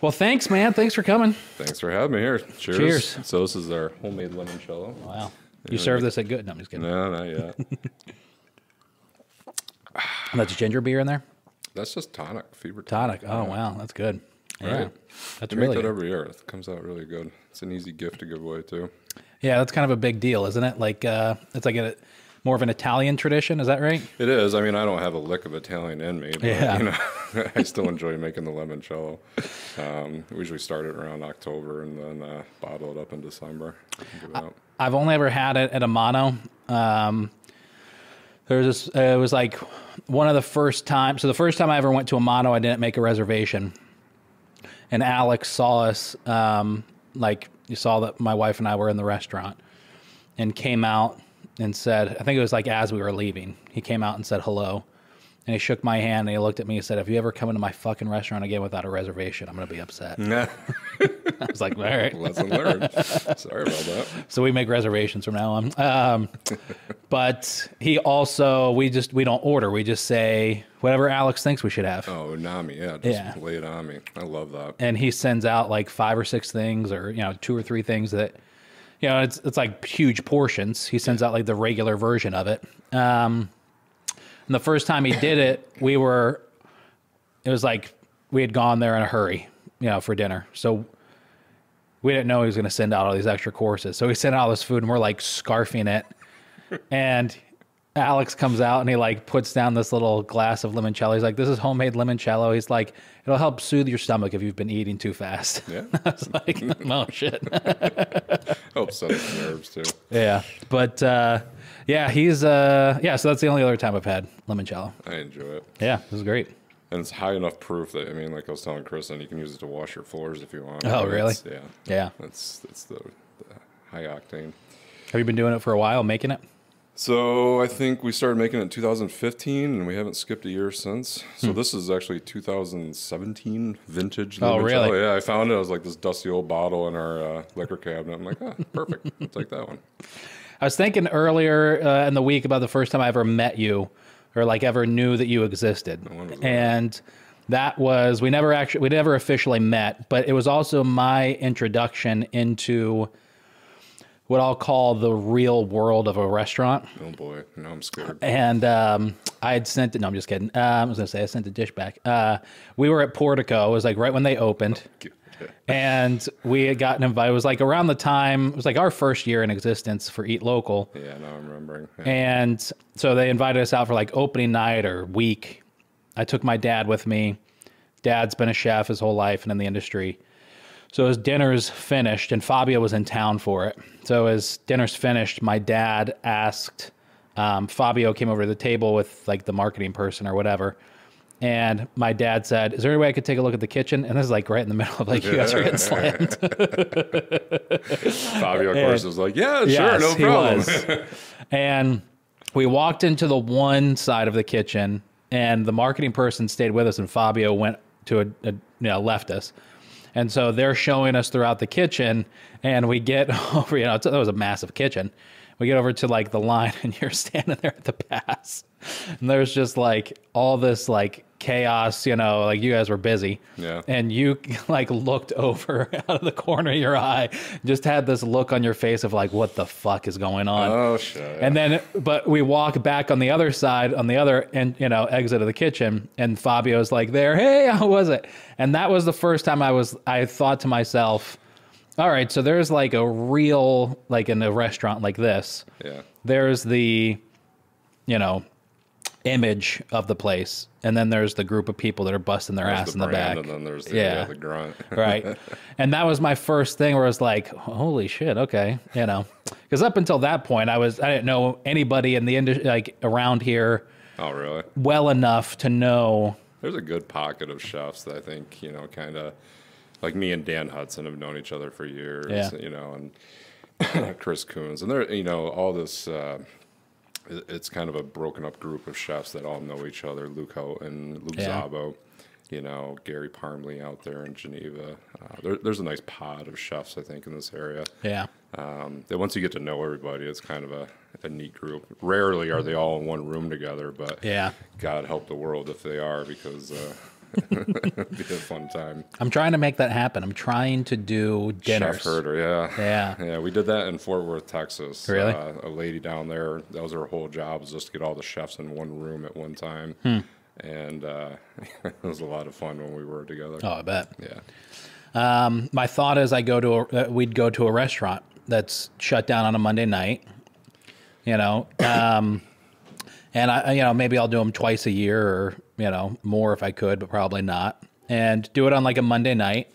Well, thanks, man. Thanks for coming. Thanks for having me here. Cheers. Cheers. So this is our homemade limoncello. Wow. You serve this at good? No, I'm just kidding. No, not yet. That's ginger beer in there? That's just tonic, fever Tonic. Oh, wow. That's good. Yeah. Right. That's I really make that good. every year. It comes out really good. It's an easy gift to give away, too. Yeah, that's kind of a big deal, isn't it? Like, it's like more of an Italian tradition. Is that right? It is. I mean, I don't have a lick of Italian in me, but, Yeah. you know, I still enjoy making the limoncello. We usually start it around October and then bottle it up in December. Give it out. I've only ever had it at a mono. There was this, it was like one of the first times. So the first time I ever went to a mono, I didn't make a reservation. And Alex saw us, like you saw that my wife and I were in the restaurant, and came out and said, I think it was like as we were leaving, he came out and said hello. And he shook my hand and he looked at me and said, if you ever come into my fucking restaurant again without a reservation, I'm going to be upset. I was like, all right. Lesson learned. Sorry about that. So we make reservations from now on. But he also, we don't order. We just say whatever Alex thinks we should have. Oh, Nami. Yeah, just lay it on me. I love that. And he sends out like 5 or 6 things, or, 2 or 3 things that, it's like huge portions. He sends out like the regular version of it. And the first time he did it, it was like we had gone there in a hurry, for dinner. So we didn't know he was going to send out all these extra courses. So he sent out all this food and we're like scarfing it. And Alex comes out and he like puts down this little glass of limoncello. He's like, this is homemade limoncello. He's like, it'll help soothe your stomach if you've been eating too fast. Yeah. I was like, oh shit. Helps set the nerves too. Yeah. But, he's, so that's the only other time I've had limoncello. I enjoy it. Yeah, this is great. And it's high enough proof that, I mean, like I was telling Kristen, you can use it to wash your floors if you want. Oh, really? Yeah. Yeah. It's the high octane. Have you been doing it for a while, making it? So I think we started making it in 2015, and we haven't skipped a year since. So this is actually 2017 vintage limoncello. Oh, really? Yeah, I found it. It was like this dusty old bottle in our liquor cabinet. I'm like, perfect. I'll take that one. I was thinking earlier in the week about the first time I ever met you, or like ever knew that you existed. When was that? And that was, we never officially met, but it was also my introduction into what I'll call the real world of a restaurant. Oh boy, now I'm scared. And I had sent it, no, I'm just kidding. I was going to say I sent the dish back. We were at Portico. It was like right when they opened. And we had gotten invited. It was like around the time, it was like our first year in existence for Eat Local. Yeah, now I'm remembering. Yeah. And so they invited us out for like opening night or week. I took my dad with me. Dad's been a chef his whole life and in the industry. So his dinner's finished, and Fabio was in town for it. So as dinner's finished, my dad asked, Fabio came over to the table with like the marketing person or whatever. And my dad said, is there any way I could take a look at the kitchen? And this is like right in the middle of like, you guys are getting slammed. Fabio, of course, was like, yeah, Yes, sure, no he problem. was. And we walked into the one side of the kitchen, and the marketing person stayed with us, and Fabio went to left us. And so they're showing us throughout the kitchen, and we get over, that was a massive kitchen. We get over to like the line, and you're standing there at the pass, and there's just like all this like chaos, like you guys were busy. Yeah. And you like looked over out of the corner of your eye, just had this look on your face of like, what the fuck is going on? Oh, shit. And then, but we walk back on the other side, on the other end, exit of the kitchen, and Fabio's like there, hey, how was it? And that was the first time I thought to myself, all right, so there's like a real, like in a restaurant like this, Yeah. there's the, image of the place, and then there's the group of people that are busting their ass in the back. And then there's the grunt. Right. And that was my first thing where I was like, holy shit, okay, because up until that point, I didn't know anybody in the industry, like around here. Oh, really? Well enough to know. There's a good pocket of chefs that I think, kind of like me and Dan Hudson have known each other for years, and Chris Coons, and they're, all this, it's kind of a broken up group of chefs that all know each other. Luke Zabo, Gary Parmley out there in Geneva. There's a nice pod of chefs, I think, in this area. Yeah. That once you get to know everybody, it's kind of a neat group. Rarely are they all in one room together, but yeah, God help the world if they are, because It'd be a fun time. I'm trying to make that happen. I'm trying to do dinners. Chef herder, yeah. Yeah. Yeah, we did that in Fort Worth, Texas. Really? A lady down there, that was her whole job, was just to get all the chefs in one room at one time. And it was a lot of fun when we were together. Oh, I bet. Yeah. My thought is we'd go to a restaurant that's shut down on a Monday night, you know, and maybe I'll do them twice a year or, more if I could, but probably not. And do it on like a Monday night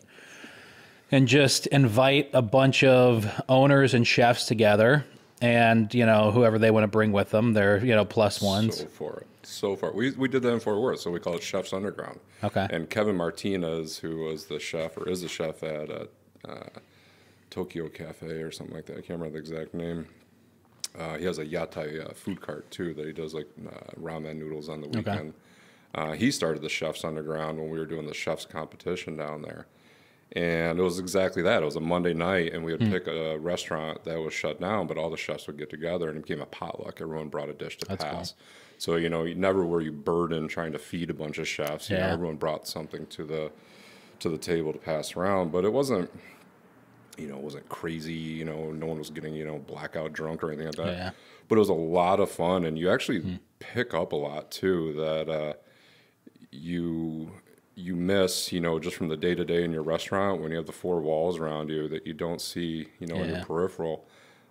and just invite a bunch of owners and chefs together and, whoever they want to bring with them, they're, plus ones. So far. We did that in Fort Worth, so we call it Chef's Underground. Okay. And Kevin Martinez, who was the chef or is the chef at Tokyo Cafe or something like that. I can't remember the exact name. He has a yatai food cart too that he does like ramen noodles on the weekend. Okay. He started the Chef's Underground when we were doing the chef's competition down there. And it was exactly that. It was a Monday night, and we would pick a restaurant that was shut down, but all the chefs would get together, and it became a potluck. Everyone brought a dish to pass. Cool. So, never were you burdened trying to feed a bunch of chefs. You know, everyone brought something to the table to pass around, but it wasn't, it wasn't crazy. No one was getting, blackout drunk or anything like that. Yeah. But it was a lot of fun, and you actually pick up a lot, too, that you miss, just from the day-to-day in your restaurant when you have the four walls around you that you don't see, in your peripheral.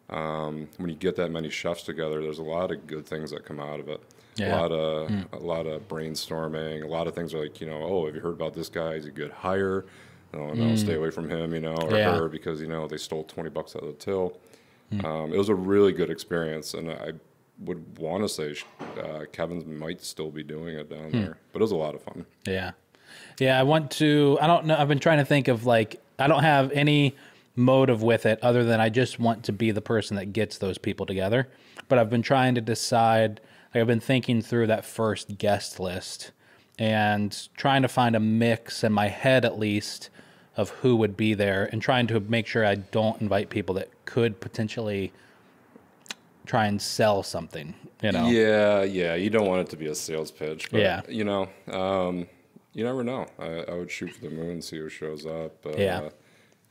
When you get that many chefs together, there's a lot of good things that come out of it. Yeah. A lot of brainstorming. A lot of things are like, oh, have you heard about this guy? Is he a good hire? No, stay away from him, or her because, they stole $20 out of the till. It was a really good experience, and I would want to say Kevin's might still be doing it down there, but it was a lot of fun. Yeah. Yeah, I don't know. I've been trying to think of I don't have any motive with it other than I just want to be the person that gets those people together. But I've been trying to decide, I've been thinking through that first guest list and trying to find a mix in my head at least of who would be there and trying to make sure I don't invite people that could potentially try and sell something, Yeah, you don't want it to be a sales pitch, but you never know. I would shoot for the moon, see who shows up.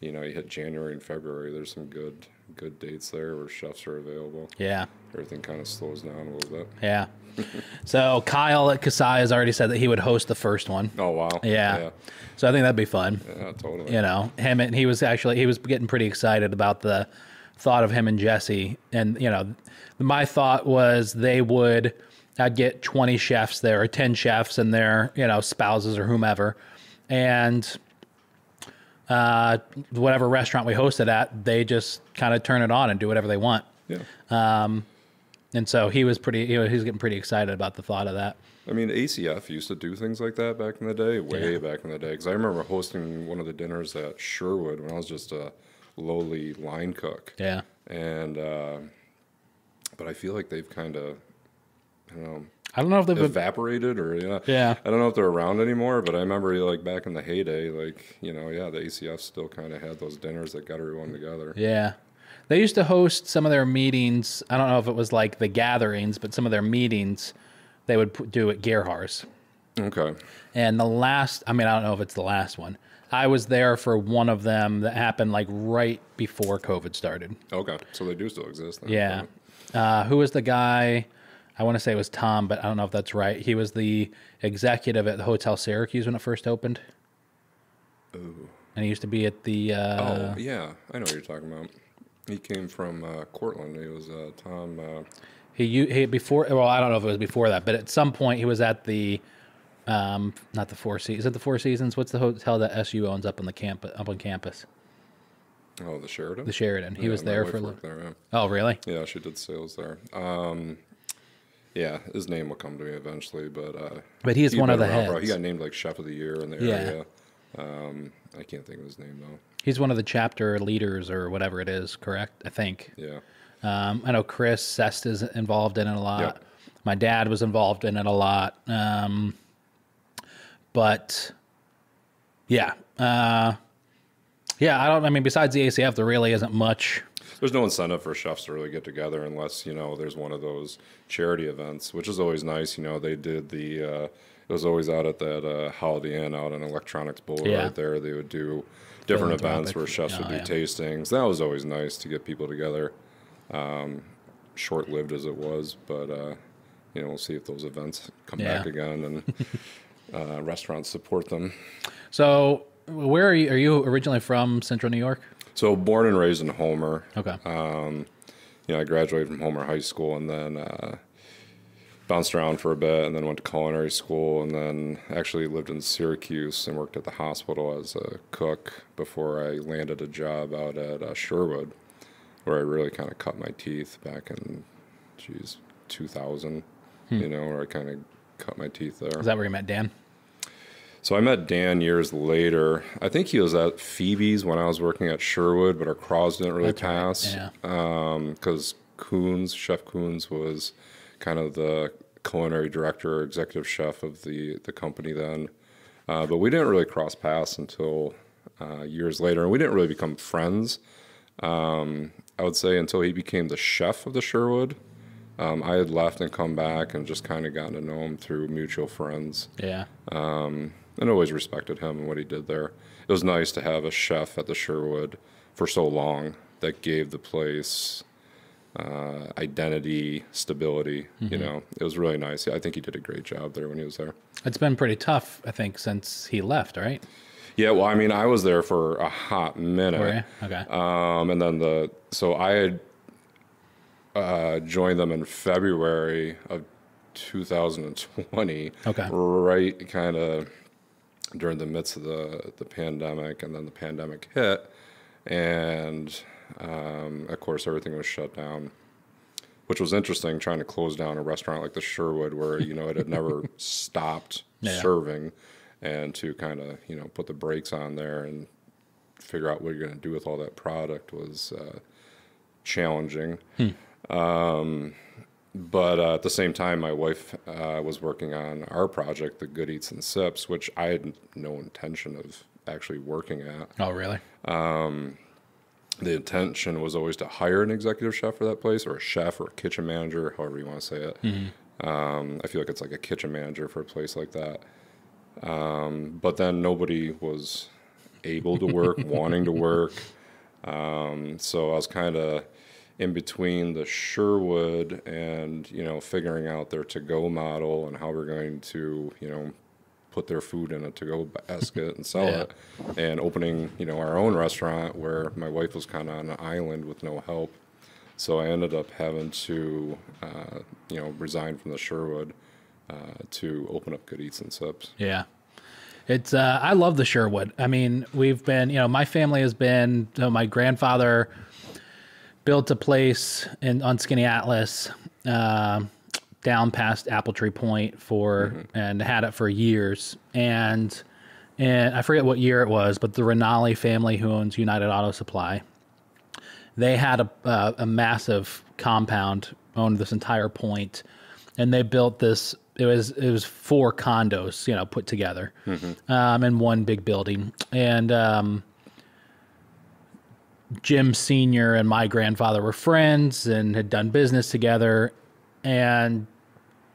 You hit January and February. There's some good dates there where chefs are available. Yeah. Everything kind of slows down a little bit. Yeah. So Kyle at Kasai has already said that he would host the first one. Oh, wow. Yeah. So I think that'd be fun. Yeah, totally. He was getting pretty excited about the thought of him and Jesse. And, my thought was I'd get 20 chefs there or 10 chefs and their, spouses or whomever. And whatever restaurant we hosted at, they just kind of turn it on and do whatever they want. Yeah. And so he was getting pretty excited about the thought of that. I mean, ACF used to do things like that back in the day, back in the day. Because I remember hosting one of the dinners at Sherwood when I was just a lowly line cook. Yeah. And, but I feel like they've kind of, I don't know if they've evaporated or I don't know if they're around anymore, but I remember back in the heyday, the ACF still kind of had those dinners that got everyone together. Yeah. They used to host some of their meetings. I don't know if it was like the gatherings, but some of their meetings they would do at Gerhar's. Okay. And I don't know if it's the last one. I was there for one of them that happened right before COVID started. Okay. So they do still exist then. Yeah. Who was the guy? I want to say it was Tom, but I don't know if that's right. He was the executive at the Hotel Syracuse when it first opened. Ooh. And he used to be at the... oh, yeah. I know what you're talking about. He came from Cortland. He was Tom... He before... Well, I don't know if it was before that, but at some point he was at the... not the Four Seasons. Is it the Four Seasons? What's the hotel that SU owns up on campus? Oh, the Sheridan? The Sheridan. He was there for a little... there, yeah. Oh, really? Yeah, she did sales there. Yeah, his name will come to me eventually, but he's one of the heads. He got named Chef of the Year in the area. I can't think of his name though. He's one of the chapter leaders or whatever it is, correct? I think. Yeah. I know Chris Sest is involved in it a lot. Yep. My dad was involved in it a lot. But yeah. Besides the ACF, there really isn't much. There's no incentive for chefs to really get together unless, there's one of those charity events, which is always nice. They did the it was always out at that Holiday Inn out on Electronics Bowl Yeah. right there. They would do different events Philanthropic. where chefs would do Yeah. tastings. That was always nice to get people together. Short-lived as it was, but you know, we'll see if those events come back again and restaurants support them. So where are you? Are you originally from Central New York? So born and raised in Homer. Okay. You know, I graduated from Homer High School and then bounced around for a bit and then went to culinary school and then actually lived in Syracuse and worked at the hospital as a cook before I landed a job out at Sherwood, where I really kind of cut my teeth back in, 2000, you know, where I kind of cut my teeth there. Is that where you met Dan? So I met Dan years later. I think he was at Phoebe's when I was working at Sherwood, but our craws didn't really pass. Because Chef Coons was kind of the culinary director, executive chef of the company then. But we didn't really cross paths until years later, and we didn't really become friends. I would say until he became the chef of the Sherwood. I had left and come back and just kind of gotten to know him through mutual friends. Yeah. And always respected him and what he did there. It was nice to have a chef at the Sherwood for so long that gave the place identity, stability. You know, it was really nice. I think he did a great job there when he was there. It's been pretty tough, I think, since he left, right? Yeah, well, I mean, I was there for a hot minute. Were you? Okay. And then so I had joined them in February of 2020. Okay. Right, kind of during the midst of the pandemic, and then the pandemic hit, and of course everything was shut down, which was interesting, trying to close down a restaurant like the Sherwood where, you know, it had never stopped serving, and to kind of, you know, put the brakes on there and figure out what you're going to do with all that product was challenging. But at the same time, my wife was working on our project, the Good Eats and Sips, which I had no intention of actually working at. Oh, really? The intention was always to hire an executive chef for that place, or a chef, or a kitchen manager, however you want to say it. I feel like it's like a kitchen manager for a place like that. But then nobody was able to work, wanting to work. So I was kind of in between the Sherwood and, you know, figuring out their to-go model and how we're going to, you know, put their food in a to-go basket and sell it, and opening, you know, our own restaurant where my wife was kind of on an island with no help. So I ended up having to, you know, resign from the Sherwood to open up Good Eats and Sips. Yeah. It's, I love the Sherwood. I mean, we've been, you know, my family has been, my grandfather built a place on Skaneateles, down past Apple Tree Point and had it for years. And I forget what year it was, but the Rinaldi family, who owns United Auto Supply, they had a massive compound, owned this entire point, and they built this. It was 4 condos, you know, put together, in one big building. And Jim Sr. and my grandfather were friends and had done business together, and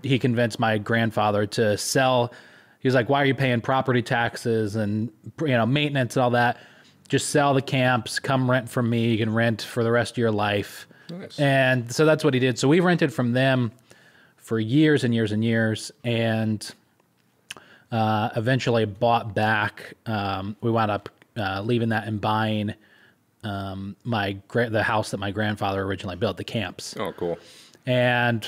he convinced my grandfather to sell. He was like, "Why are you paying property taxes and, you know, maintenance and all that? Just sell the camps, come rent from me. You can rent for the rest of your life." Nice. And so that's what he did. So we rented from them for years and years and years, and eventually bought back. We wound up leaving that and buying the house that my grandfather originally built, the camps. Oh, cool. And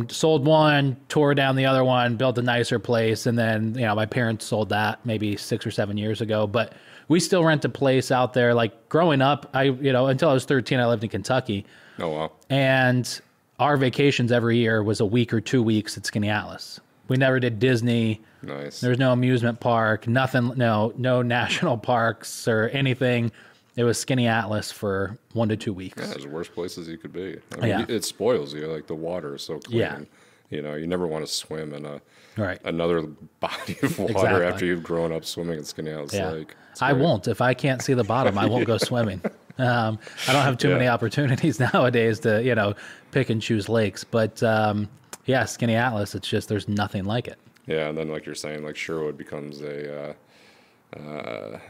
sold one, tore down the other one, built a nicer place, and then, you know, my parents sold that maybe 6 or 7 years ago. But we still rent a place out there. Like growing up, until I was 13, I lived in Kentucky. Oh, wow. And our vacations every year was a week or 2 weeks at Skaneateles. We never did Disney. Nice. There was no amusement park, nothing, no national parks or anything. It was Skaneateles for 1 to 2 weeks. Yeah, there's worse places you could be. I mean, it spoils you. Like the water is so clean. Yeah. You know, you never want to swim in Right. another body of water Exactly. after you've grown up swimming in Skaneateles Yeah. Lake. I won't. If I can't see the bottom, I won't go swimming. I don't have too many opportunities nowadays to, you know, pick and choose lakes. But yeah, Skaneateles, it's just, there's nothing like it. Yeah, and then like you're saying, like Sherwood becomes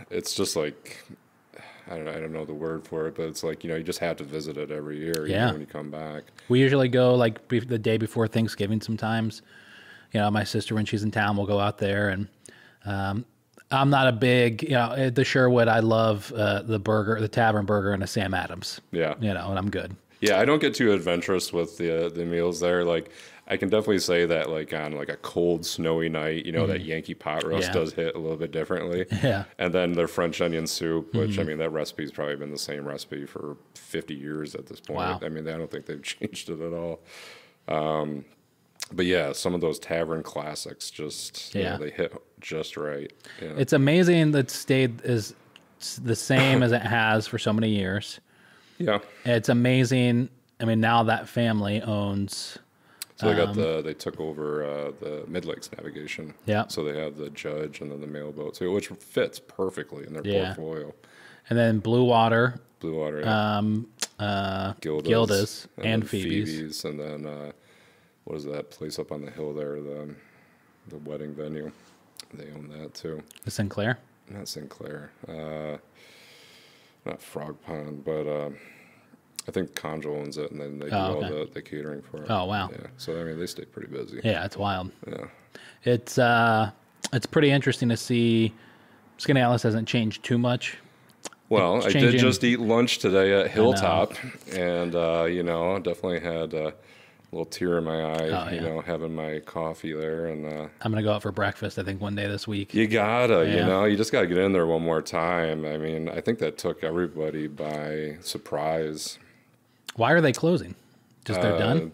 it's just like, I don't know the word for it, but it's like, you just have to visit it every year, when you come back. We usually go like the day before Thanksgiving sometimes. My sister, when she's in town, will go out there. And I'm not a big, at the Sherwood, I love the tavern burger and a Sam Adams. Yeah. And I'm good. Yeah, I don't get too adventurous with the meals there. Like, I can definitely say that, like, on like a cold, snowy night, that Yankee pot roast does hit a little bit differently. Yeah. And then their French onion soup, which, I mean, that recipe's probably been the same recipe for 50 years at this point. Wow. I mean, I don't think they've changed it at all. But yeah, some of those tavern classics just, they hit just right. Yeah. It's amazing that stayed is the same as it has for so many years. Yeah. It's amazing. I mean, now that family owns. So they took over the Mid Lakes navigation. Yeah. So they have the Judge and then the Mailboat too, which fits perfectly in their portfolio. And then Blue Water. Gilda's and Phoebe's. And then what is that place up on the hill there? The wedding venue. They own that too. The Sinclair? Not Sinclair. Not Frog Pond, but I think Conjo owns it, and then they do all the catering for it. Oh, wow. Yeah. So, I mean, they stay pretty busy. Yeah, it's wild. Yeah. It's pretty interesting to see. Skaneateles hasn't changed too much. Well, I did just eat lunch today at Hilltop, and, definitely had a little tear in my eye, having my coffee there. And I'm going to go out for breakfast, I think, one day this week. You gotta, you just got to get in there one more time. I mean, I think that took everybody by surprise. Why are they closing? Just they're done?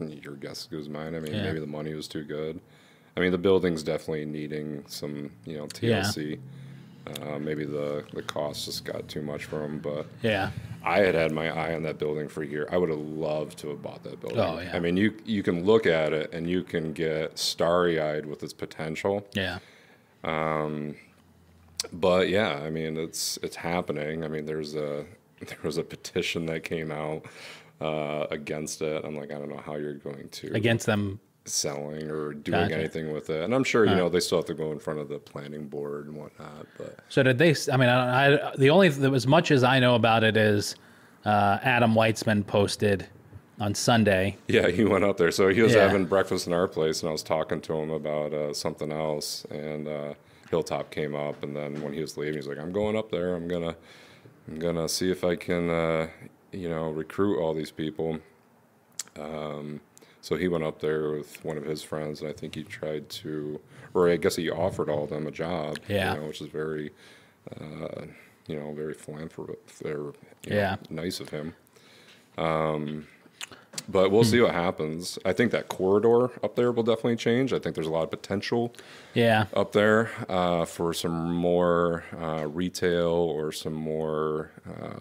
Your guess goes mine. I mean, maybe the money was too good. I mean, the building's definitely needing some, TLC. Maybe the cost just got too much for them, but I had my eye on that building for a year. I would have loved to have bought that building. Oh, yeah. I mean, you can look at it and you can get starry-eyed with its potential. Yeah. But yeah, I mean, it's happening. I mean, there was a petition that came out against it. I'm like, I don't know how you're going to against them selling or doing anything with it. And I'm sure they still have to go in front of the planning board and whatnot. But so did they? I mean, the only as much as I know about it is Adam Weitzman posted on Sunday. Yeah, he went up there. So he was having breakfast in our place, and I was talking to him about something else, and Hilltop came up, and then when he was leaving, he's like, "I'm going up there. I'm gonna see if I can recruit all these people." So he went up there with one of his friends, and I think he tried to, or I guess he offered all of them a job, which is very, very philanthropic, nice of him. But we'll see what happens. I think that corridor up there will definitely change. I think there's a lot of potential up there for some more retail or some more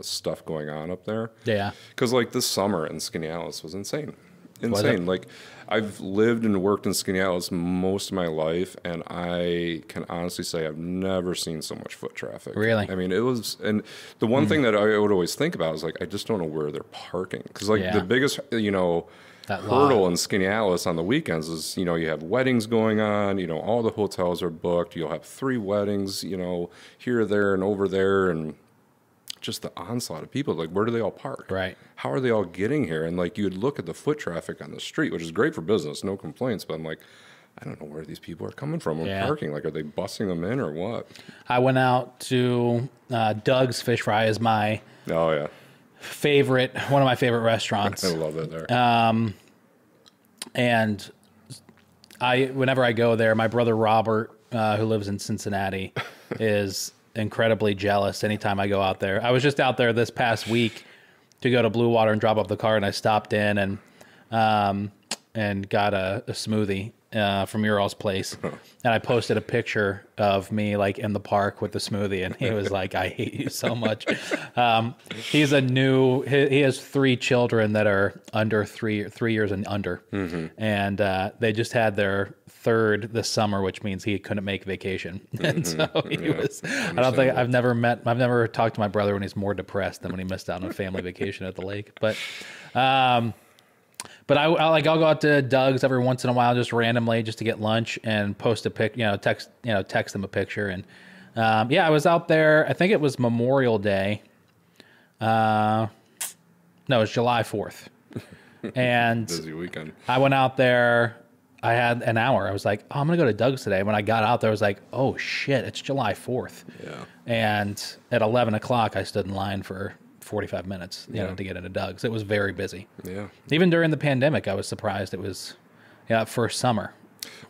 stuff going on up there. Yeah. Because like this summer in Skaneateles was insane. Like, I've lived and worked in Skaneateles most of my life, and I can honestly say I've never seen so much foot traffic. Really? I mean, it was, and the one thing that I would always think about is like, I just don't know where they're parking. Because like the biggest, hurdle in Skaneateles on the weekends is, you have weddings going on, all the hotels are booked. You'll have 3 weddings, here, there, and over there, and just the onslaught of people. Like, where do they all park? Right. How are they all getting here? And like, you'd look at the foot traffic on the street, which is great for business, no complaints. But I'm like, I don't know where these people are coming from when parking. Like, are they busing them in or what? I went out to Doug's Fish Fry is my favorite, one of my favorite restaurants. I love it there. And whenever I go there, my brother Robert, who lives in Cincinnati, is incredibly jealous anytime I go out there. I was just out there this past week to go to Blue Water and drop off the car, and I stopped in and got a smoothie from Ural's place, and I posted a picture of me like in the park with the smoothie, and he was like, "I hate you so much." He has 3 children that are under 3 years and under, and they just had their 3rd this summer, which means he couldn't make vacation, and so he was. I've never talked to my brother when he's more depressed than when he missed out on a family vacation at the lake, but. But I'll go out to Doug's every once in a while, just randomly, just to get lunch and post a pic, text them a picture. And I was out there. I think it was Memorial Day. No, it was July 4th. And busy weekend. I went out there. I had an hour. I was like, oh, I'm gonna go to Doug's today. When I got out there, I was like, oh shit, it's July 4th. Yeah. And at 11 o'clock, I stood in line for 45 minutes, to get into Doug's. It was very busy. Yeah. Even during the pandemic, I was surprised it was, first summer.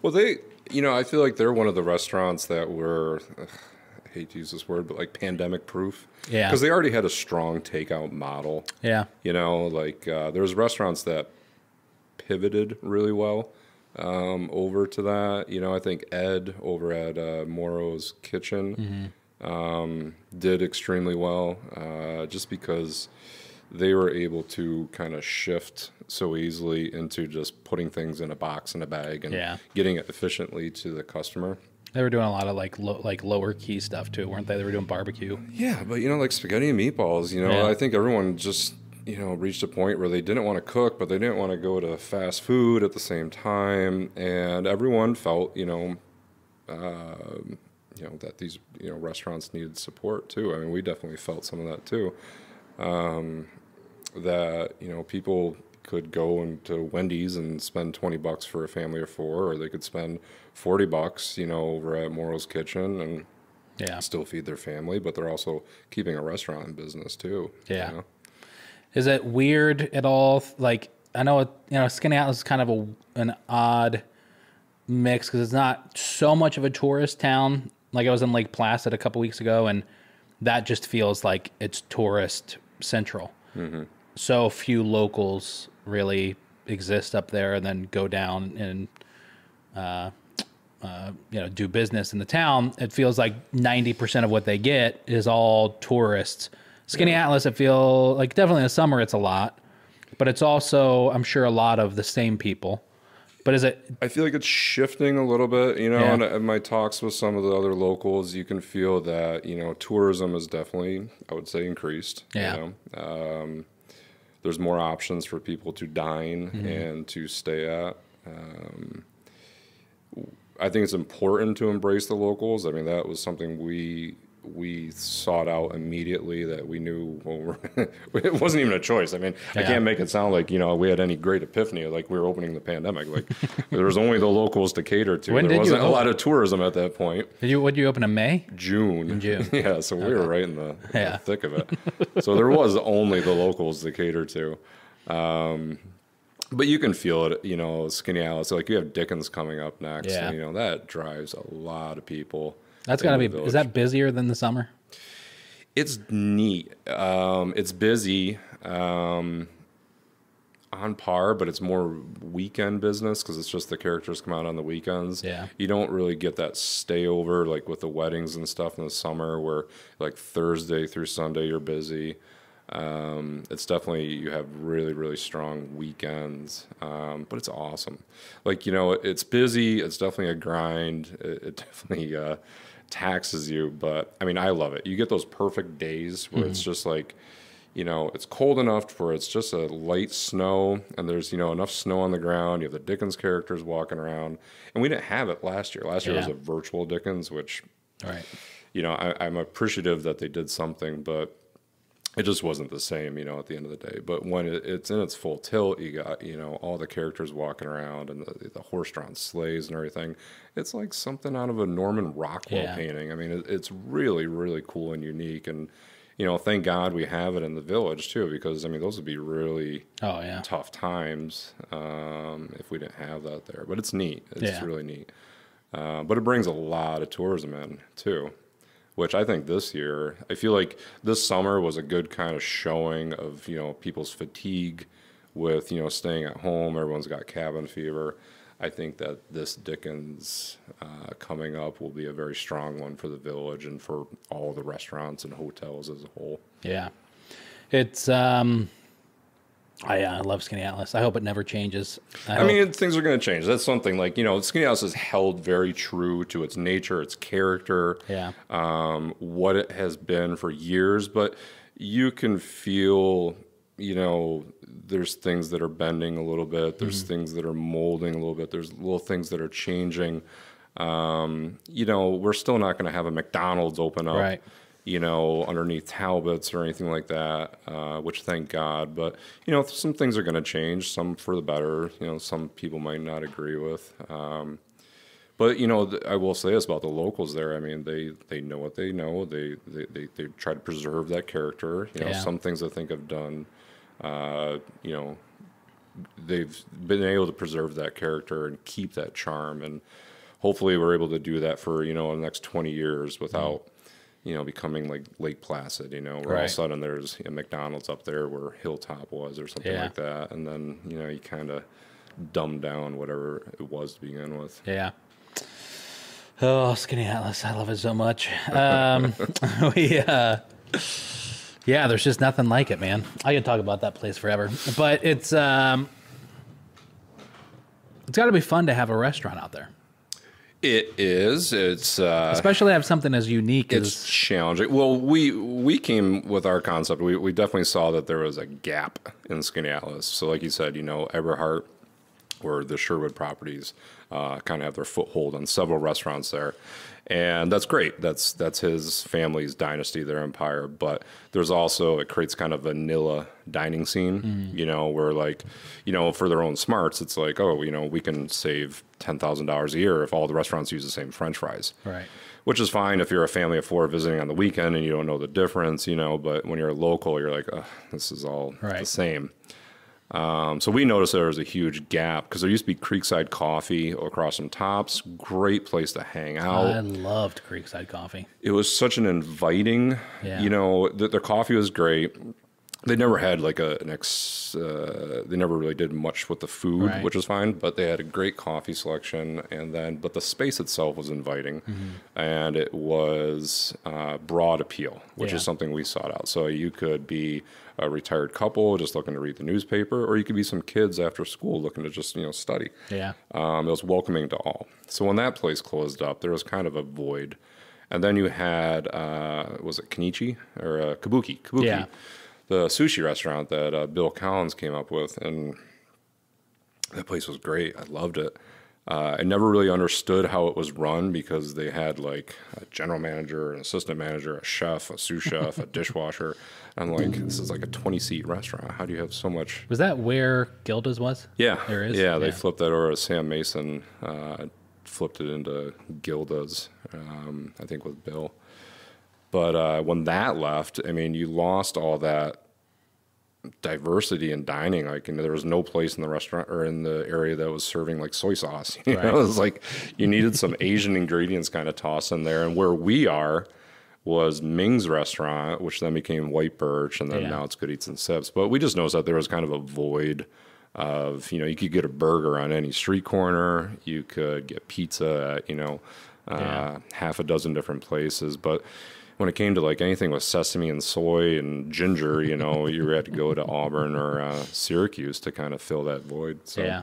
Well, I feel like they're one of the restaurants that were, I hate to use this word, but like pandemic proof. Yeah. Because they already had a strong takeout model. Yeah. There's restaurants that pivoted really well over to that. I think Ed over at Moro's Kitchen did extremely well just because they were able to kind of shift so easily into just putting things in a box and a bag and getting it efficiently to the customer. They were doing a lot of like lower key stuff too, weren't they? They were doing barbecue. Yeah, but like spaghetti and meatballs, I think everyone just reached a point where they didn't want to cook, but they didn't want to go to fast food at the same time, and everyone felt that these restaurants needed support too. I mean, we definitely felt some of that too. That people could go into Wendy's and spend $20 for a family of four, or they could spend $40 over at Moro's Kitchen and still feed their family, but they're also keeping a restaurant in business too. Is it weird at all? Like, I know Skaneateles is kind of an odd mix because it's not so much of a tourist town. Like, I was in Lake Placid a couple weeks ago, and that just feels like it's tourist central. Mm-hmm. So few locals really exist up there and then go down and do business in the town. It feels like 90% of what they get is all tourists. Skaneateles, I feel like definitely in the summer it's a lot, but it's also, I'm sure, a lot of the same people. But is it? I feel like it's shifting a little bit, and in my talks with some of the other locals, you can feel that, tourism is definitely, I would say, increased. Yeah. There's more options for people to dine and to stay at. I think it's important to embrace the locals. I mean, that was something we sought out immediately, that we knew it wasn't even a choice. I mean, I can't make it sound like, we had any great epiphany, like we were opening the pandemic. Like there was only the locals to cater to. There wasn't a lot of tourism at that point. Would you open in May? June. In June. Yeah, so we were right in the thick of it. So there was only the locals to cater to. But you can feel it, Skaneateles. So like you have Dickens coming up next. Yeah. And, that drives a lot of people. That's got to be, is that busier than the summer? It's neat. It's busy on par, but it's more weekend business because it's just the characters come out on the weekends. Yeah. You don't really get that stay over like with the weddings and stuff in the summer where like Thursday through Sunday you're busy. It's definitely, you have really, really strong weekends, but it's awesome. Like, it's busy. It's definitely a grind. It definitely taxes you, but I mean, I love it. You get those perfect days where it's just like, it's cold enough where it's just a light snow and there's, enough snow on the ground. You have the Dickens characters walking around, and we didn't have it last year. Last year was a virtual Dickens, which, I'm appreciative that they did something, but it just wasn't the same, at the end of the day. But when it's in its full tilt, you got, all the characters walking around and the horse-drawn sleighs and everything. It's like something out of a Norman Rockwell painting. I mean, it's really, really cool and unique. And, thank God we have it in the village, too, because, I mean, those would be really tough times if we didn't have that there. But it's neat. It's really neat. But it brings a lot of tourism in, too. Which I think this year, I feel like this summer was a good kind of showing of, people's fatigue with, staying at home. Everyone's got cabin fever. I think that this Dickens coming up will be a very strong one for the village and for all the restaurants and hotels as a whole. Yeah. It's, I love Skaneateles. I hope it never changes. I mean, things are going to change. That's something like, Skaneateles has held very true to its nature, its character, what it has been for years. But you can feel you know, there's things that are bending a little bit. There's things that are molding a little bit. There's little things that are changing. You know, we're still not going to have a McDonald's open up, Right. you know, underneath Talbot's or anything like that, which thank God. But, you know, some things are going to change, some for the better. You know, some people might not agree with. But, you know, I will say this about the locals there. I mean, they know what they know. They try to preserve that character. You know, Yeah. some things I think have done, you know, they've been able to preserve that character and keep that charm. And hopefully we're able to do that for, you know, the next 20 years without, you know, becoming like Lake Placid, you know, where all of a sudden there's a McDonald's up there where Hilltop was or something like that. And then, you know, you kind of dumb down whatever it was to begin with. Yeah. Oh, Skaneateles. I love it so much. Yeah, there's just nothing like it, man. I could talk about that place forever, but it's got to be fun to have a restaurant out there. It is. It's especially have something as unique it's challenging. Well, we came with our concept. We definitely saw that there was a gap in Skaneateles. So, like you said, you know, Eberhard or the Sherwood properties kind of have their foothold on several restaurants there. And that's great. That's his family's dynasty, their empire. But there's also, it creates kind of a vanilla dining scene, you know, where like, you know, for their own smarts, it's like, oh, you know, we can save $10,000 a year if all the restaurants use the same French fries. Right. Which is fine if you're a family of four visiting on the weekend and you don't know the difference, you know, but when you're a local, you're like, oh, this is all the same. So we noticed there was a huge gap because there used to be Creekside Coffee across from Tops. Great place to hang out. I loved Creekside Coffee. It was such an inviting, you know, their coffee was great. They never had like they never really did much with the food, which was fine, but they had a great coffee selection. And then, but the space itself was inviting and it was broad appeal, which is something we sought out. So you could be a retired couple just looking to read the newspaper, or you could be some kids after school looking to just, you know, study. Yeah. It was welcoming to all. So when that place closed up, there was kind of a void. And then you had, was it Kenichi or Kabuki? Kabuki. Yeah. The sushi restaurant that Bill Collins came up with, and that place was great. I loved it. I never really understood how it was run because they had like a general manager, an assistant manager, a chef, a sous chef, a dishwasher. I'm like, this is like a 20-seat restaurant. How do you have so much? Was that where Gilda's was? Yeah. There is? Yeah, they flipped that over. Sam Mason flipped it into Gilda's, I think with Bill. But when that left, I mean, you lost all that diversity in dining. Like, and there was no place in the restaurant or in the area that was serving like soy sauce. You know, it was like you needed some Asian ingredients kind of tossed in there. And where we are was Ming's restaurant, which then became White Birch, and then now it's Good Eats and Sips. But we just noticed that there was kind of a void of, you know, you could get a burger on any street corner, you could get pizza at, you know, half a dozen different places, but when it came to like anything with sesame and soy and ginger, you know, you had to go to Auburn or Syracuse to kind of fill that void. So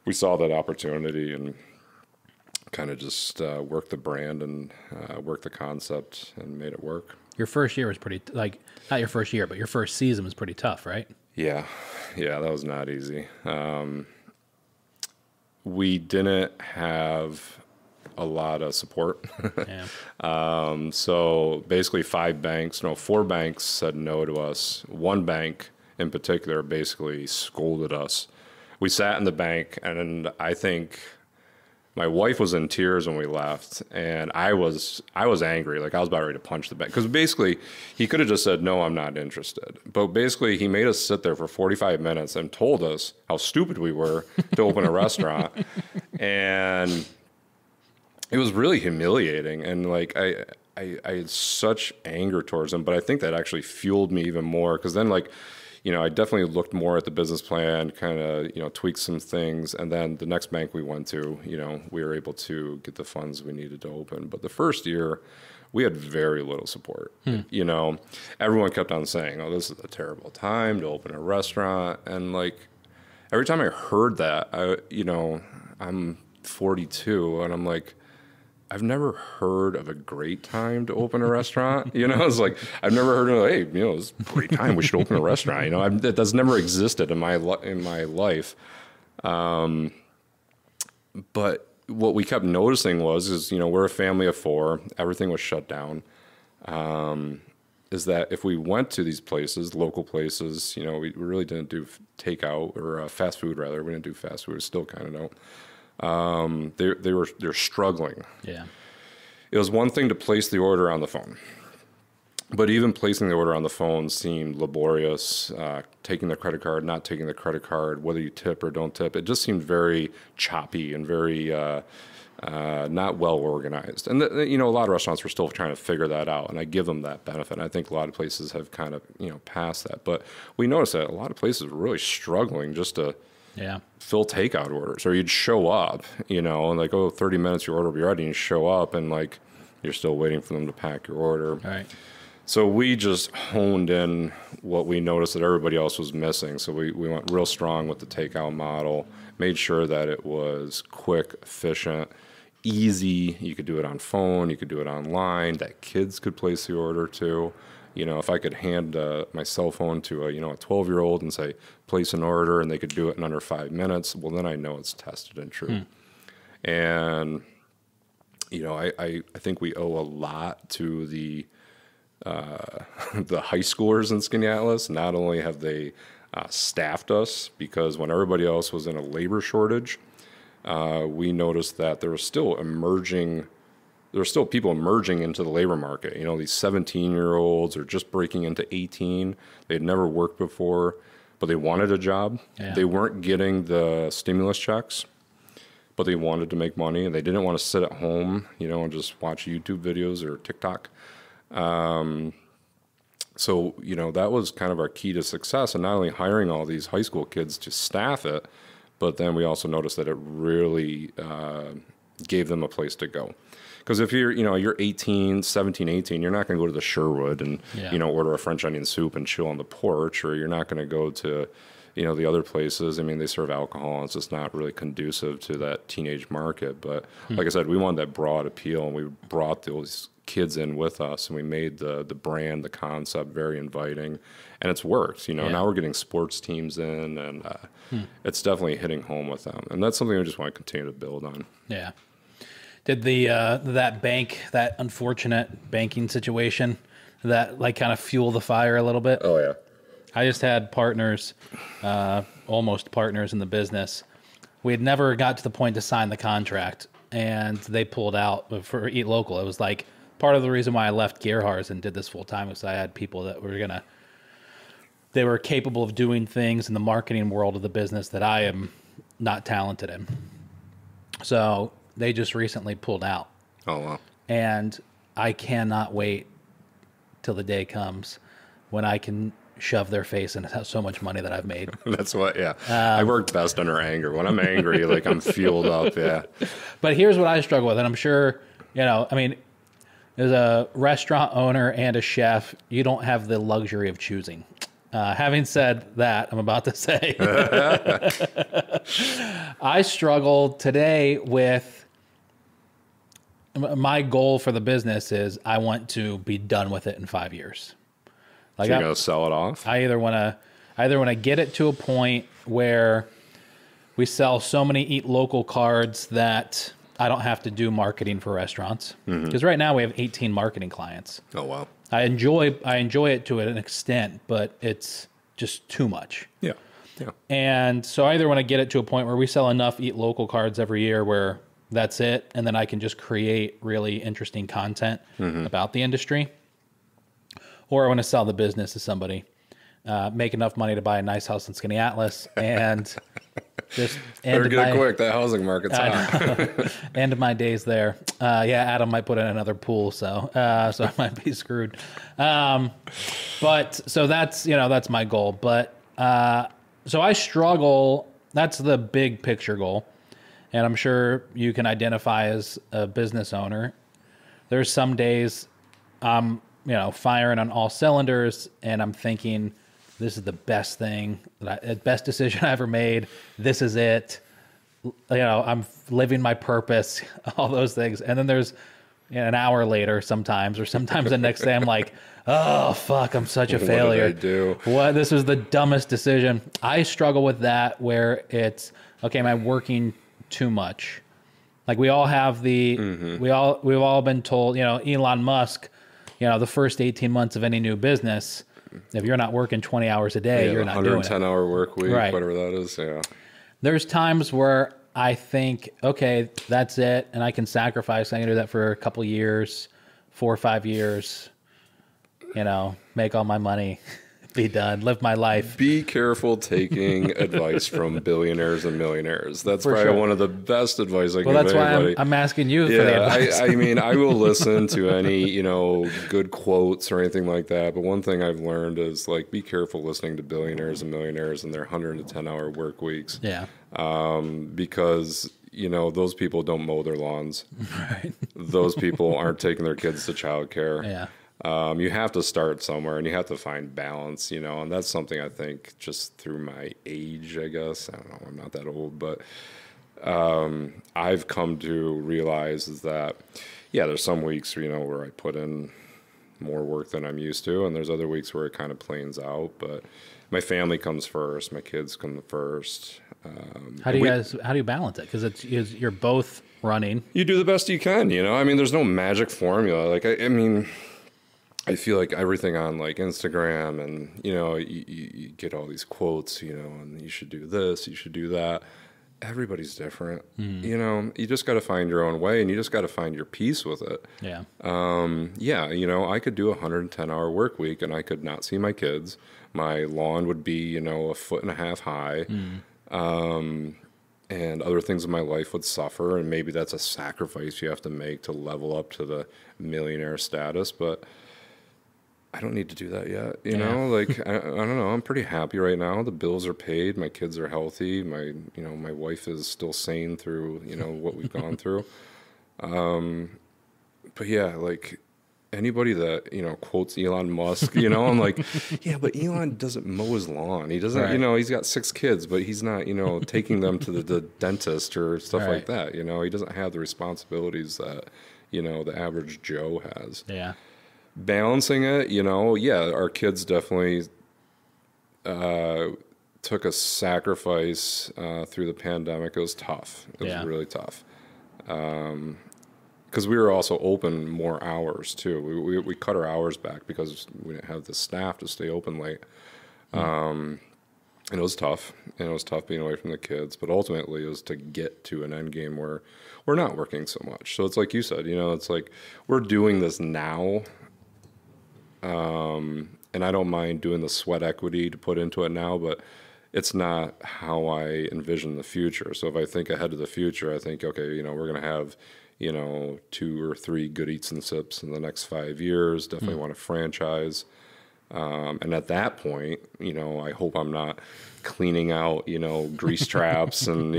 we saw that opportunity and kind of just worked the brand and worked the concept and made it work. Your first year was pretty, like, not your first year, but your first season was pretty tough, right? Yeah, that was not easy. We didn't have a lot of support. So basically 4 banks said no to us. One bank in particular basically scolded us. We sat in the bank, and I think my wife was in tears when we left, and I was angry. Like, I was about ready to punch the bank. Because basically, he could have just said, no, I'm not interested. But basically, he made us sit there for 45 minutes and told us how stupid we were to open a restaurant. And it was really humiliating. And, like, I had such anger towards him. But I think that actually fueled me even more. Because then, like, you know, I definitely looked more at the business plan, kind of, you know, tweaked some things. And then the next bank we went to, you know, we were able to get the funds we needed to open. But the first year, we had very little support. You know, everyone kept on saying, oh, this is a terrible time to open a restaurant. And, like, every time I heard that, you know, I'm 42, and I'm like, I've never heard of a great time to open a restaurant. You know, it's like, I've never heard of, hey, you know, it's a great time, we should open a restaurant. You know, that's never existed in my life. But what we kept noticing is, you know, we're a family of 4, everything was shut down. Is that if we went to these places, local places, you know, we really didn't do takeout or fast food, rather. We didn't do fast food, we still kind of don't. They're struggling. Yeah. It was one thing to place the order on the phone, but even placing the order on the phone seemed laborious. Taking the credit card, not taking the credit card, whether you tip or don't tip, it just seemed very choppy and very not well organized. And you know, a lot of restaurants were still trying to figure that out, and I give them that benefit. I think a lot of places have kind of, you know, passed that, but we noticed that a lot of places were really struggling just to fill takeout orders, or you'd show up, you know, and like, 30 minutes your order will be ready, and you show up and like you're still waiting for them to pack your order. Right. So we just honed in what we noticed that everybody else was missing. So we went real strong with the takeout model, made sure that it was quick, efficient, easy. You could do it on phone, you could do it online, that kids could place the order to. You know, if I could hand my cell phone to a 12-year-old and say, place an order, and they could do it in under 5 minutes, well, then I know it's tested and true. And, you know, I think we owe a lot to the high schoolers in Skaneateles. Not only have they staffed us, because when everybody else was in a labor shortage, we noticed that there were still people emerging into the labor market. You know, these 17-year-olds are just breaking into 18. They had never worked before, but they wanted a job. Yeah. They weren't getting the stimulus checks, but they wanted to make money, and they didn't want to sit at home, you know, and just watch YouTube videos or TikTok. So, you know, that was kind of our key to success, and not only hiring all these high school kids to staff it, but then we also noticed that it really gave them a place to go. Because if you're 18, 17, 18, you're not going to go to the Sherwood and, you know, order a French onion soup and chill on the porch, or you're not going to go to, you know, the other places. I mean, they serve alcohol, and it's just not really conducive to that teenage market. But like I said, we wanted that broad appeal, and we brought those kids in with us, and we made the brand, the concept very inviting, and it's worked. You know, now we're getting sports teams in, and it's definitely hitting home with them. And that's something we just want to continue to build on. Yeah. Did that unfortunate banking situation, that like kind of fuel the fire a little bit? Oh yeah. I just had partners, almost partners in the business. We had never got to the point to sign the contract, and they pulled out for Eat Local. It was like part of the reason why I left Gerhards and did this full time was I had people that they were capable of doing things in the marketing world of the business that I am not talented in. So they just recently pulled out. Oh, wow. And I cannot wait till the day comes when I can shove their face in so much money that I've made. That's what, I work best under anger. When I'm angry, like I'm fueled up, But here's what I struggle with, and I'm sure, you know, I mean, as a restaurant owner and a chef, you don't have the luxury of choosing. Having said that, I'm about to say, I struggled today with, my goal for the business is I want to be done with it in 5 years. Like, so you're going to sell it off? I either want to get it to a point where we sell so many Eat Local cards that I don't have to do marketing for restaurants. Because right now we have 18 marketing clients. Oh, wow. I enjoy it to an extent, but it's just too much. Yeah. And so I either want to get it to a point where we sell enough Eat Local cards every year where that's it, and then I can just create really interesting content about the industry, or I want to sell the business to somebody, make enough money to buy a nice house in Skaneateles, and just better get it quick. That housing market's hot. End of my days there. Adam might put in another pool, so I might be screwed. But so that's my goal. But so I struggle. That's the big picture goal, and I'm sure you can identify as a business owner. There's some days I'm firing on all cylinders, and I'm thinking, this is the best thing, best decision I ever made. This is it. I'm living my purpose, all those things. And then there's an hour later sometimes, or sometimes the next day I'm like, oh, fuck, I'm such a failure. What did I do? What? This was the dumbest decision. I struggle with that where it's, okay, am I working too much? Like we all have we've all been told, Elon Musk, the first 18 months of any new business, if you're not working 20 hours a day, you're not doing it. 110-hour work week, Right. whatever that is. Yeah. There's times where I think, okay, that's it, and I can sacrifice. I can do that for a couple years, 4 or 5 years, make all my money, be done, live my life. Be careful taking advice from billionaires and millionaires. That's For probably sure. one of the best advice I can Well, give that's why anybody. I'm asking you for the advice. I mean, I will listen to any, good quotes or anything like that. But one thing I've learned is be careful listening to billionaires and millionaires and their 110-hour work weeks. Yeah. Because those people don't mow their lawns. Right. Those people aren't taking their kids to childcare. Yeah. You have to start somewhere, and you have to find balance, and that's something I think just through my age, I guess. I don't know, I'm not that old, but I've come to realize is that, there's some weeks, where I put in more work than I'm used to, and there's other weeks where it kind of planes out, but my family comes first, my kids come first. How do you balance it? Because you're both running. You do the best you can, I mean, there's no magic formula. I feel like everything on Instagram and, you get all these quotes, and you should do this, you should do that. Everybody's different. You just got to find your own way and you just got to find your peace with it. Yeah. I could do a 110-hour work week and I could not see my kids. My lawn would be, 1.5 feet high. And other things in my life would suffer. And maybe that's a sacrifice you have to make to level up to the millionaire status. But I don't need to do that yet. I don't know. I'm pretty happy right now. The bills are paid. My kids are healthy. My wife is still sane through, what we've gone through. But yeah, anybody that, quotes Elon Musk, I'm like, yeah, but Elon doesn't mow his lawn. He doesn't, Right. He's got 6 kids, but he's not, taking them to the dentist or stuff like that. He doesn't have the responsibilities that, the average Joe has. Yeah. Balancing it, our kids definitely took a sacrifice through the pandemic. It was tough. It was really tough. Because we were also open more hours, too. We cut our hours back because we didn't have the staff to stay open late. And it was tough. And it was tough being away from the kids. But ultimately, it was to get to an end game where we're not working so much. So it's like you said, it's like we're doing this now. And I don't mind doing the sweat equity to put into it now, but it's not how I envision the future. So if I think ahead to the future, I think, okay, we're going to have, 2 or 3 good eats and sips in the next 5 years. Definitely want to franchise. And at that point, I hope I'm not cleaning out, grease traps and,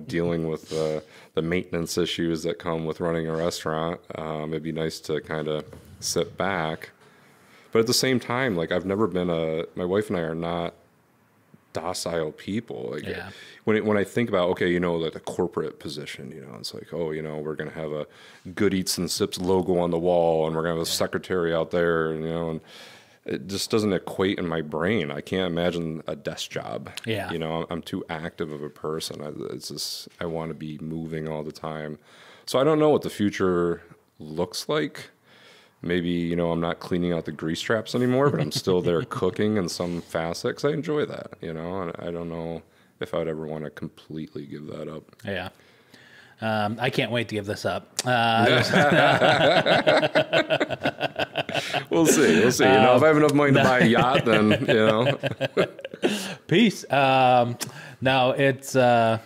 dealing with the maintenance issues that come with running a restaurant. It'd be nice to kind of sit back. But at the same time, I've never been my wife and I are not docile people. When I think about, okay, the corporate position, it's like, oh, we're going to have a Good Eats and Sips logo on the wall and we're going to have a secretary out there, and it just doesn't equate in my brain. I can't imagine a desk job. Yeah. I'm too active of a person. I want to be moving all the time. So I don't know what the future looks like. Maybe, I'm not cleaning out the grease traps anymore, but I'm still there cooking in some facet because I enjoy that, and I don't know if I would ever want to completely give that up. Yeah. I can't wait to give this up. We'll see. If I have enough money to buy a yacht, then, Peace. No, it's... I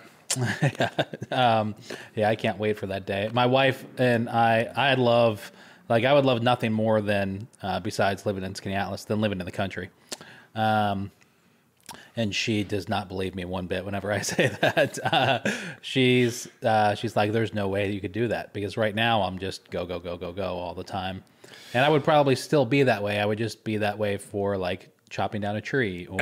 can't wait for that day. My wife and I would love nothing more than, besides living in Skaneateles, than living in the country. And she does not believe me one bit whenever I say that. She's like, there's no way you could do that because right now I'm just go all the time. And I would probably still be that way. I would just be that way for chopping down a tree or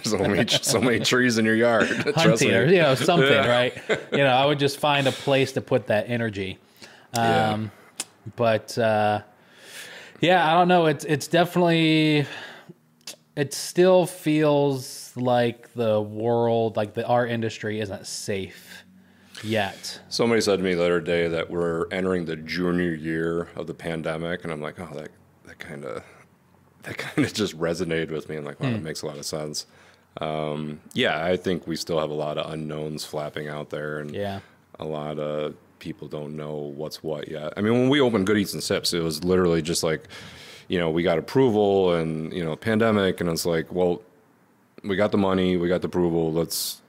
so many trees in your yard. hunting or something, right? I would just find a place to put that energy. But I don't know. It's definitely, it still feels like the world, like our industry isn't safe yet. Somebody said to me the other day that we're entering the junior year of the pandemic, and I'm like, oh, that kind of just resonated with me. I'm like, wow, that makes a lot of sense. I think we still have a lot of unknowns flapping out there, and a lot of people don't know what's what yet. I mean, when we opened Good Eats and Sips, it was literally just like, we got approval and, pandemic, and it's like, well, we got the money, we got the approval, let's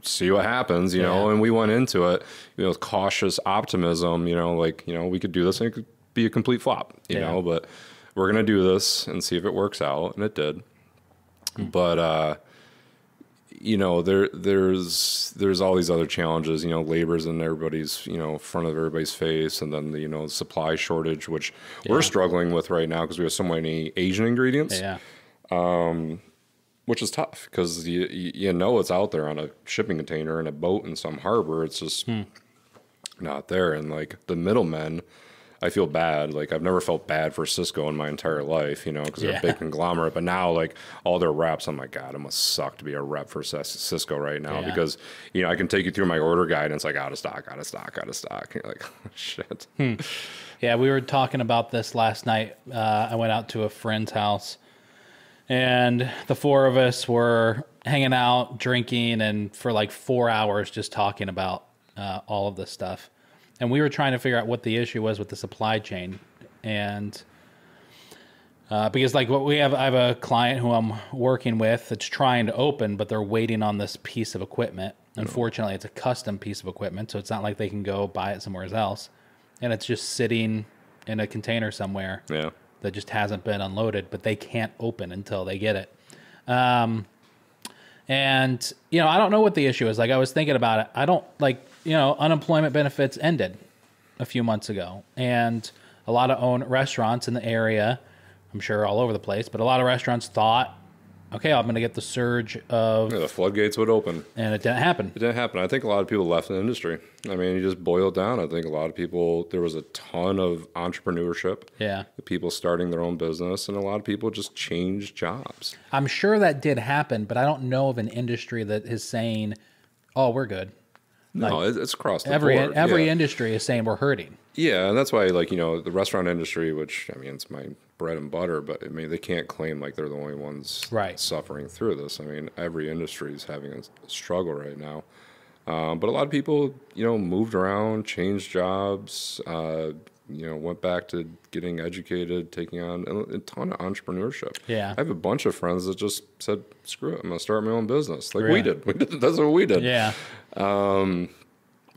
see what happens, and we went into it, with cautious optimism, we could do this and it could be a complete flop, but we're going to do this and see if it works out. And it did. But, there's all these other challenges, labor's in everybody's, front of everybody's face. And then the, supply shortage, which we're struggling with right now because we have so many Asian ingredients. Which is tough because it's out there on a shipping container in a boat in some harbor. It's just not there. And like the middlemen, I feel bad. Like I've never felt bad for Cisco in my entire life, because they're a big conglomerate. But now, like all their reps, I'm like, God, it must suck to be a rep for Cisco right now because I can take you through my order guide and it's like out of stock. And you're like, oh, shit. Yeah, we were talking about this last night. I went out to a friend's house. And the four of us were hanging out, drinking, and for like 4 hours just talking about all of this stuff. And we were trying to figure out what the issue was with the supply chain. And because like I have a client who I'm working with that's trying to open, but they're waiting on this piece of equipment. Unfortunately, it's a custom piece of equipment, so it's not like they can go buy it somewhere else. And it's just sitting in a container somewhere. Yeah. That just hasn't been unloaded, but they can't open until they get it. And, I don't know what the issue is. Like, I was thinking about it. I don't, unemployment benefits ended a few months ago. And a lot of restaurants in the area, I'm sure all over the place, but a lot of restaurants thought, okay, I'm going to get the surge of... Yeah, the floodgates would open. And it didn't happen. It didn't happen. I think a lot of people left the industry. I mean, you just boil it down. I think a lot of people, there was a ton of entrepreneurship. Yeah. People starting their own business, and a lot of people just changed jobs. I'm sure that did happen, but I don't know of an industry that is saying, oh, we're good. No, it's across the board. Every industry is saying we're hurting. Yeah, and that's why, the restaurant industry, which, I mean, it's my bread and butter, but, I mean, they can't claim like they're the only ones suffering through this. I mean, every industry is having a struggle right now. But a lot of people, moved around, changed jobs, went back to getting educated, taking on a ton of entrepreneurship. Yeah. I have a bunch of friends that just said, screw it, I'm going to start my own business. Like we did. That's what we did. Yeah.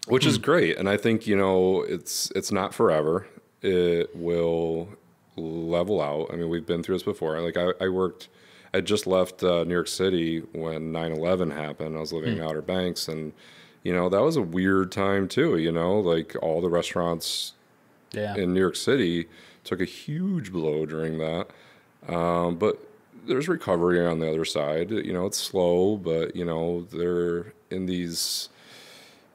Which is great. And I think, it's not forever. It will level out. I mean, we've been through this before. Like I just left New York City when 9/11 happened. I was living in Outer Banks, and, that was a weird time too, like all the restaurants in New York City took a huge blow during that. But there's recovery on the other side. It's slow, but, they're in these,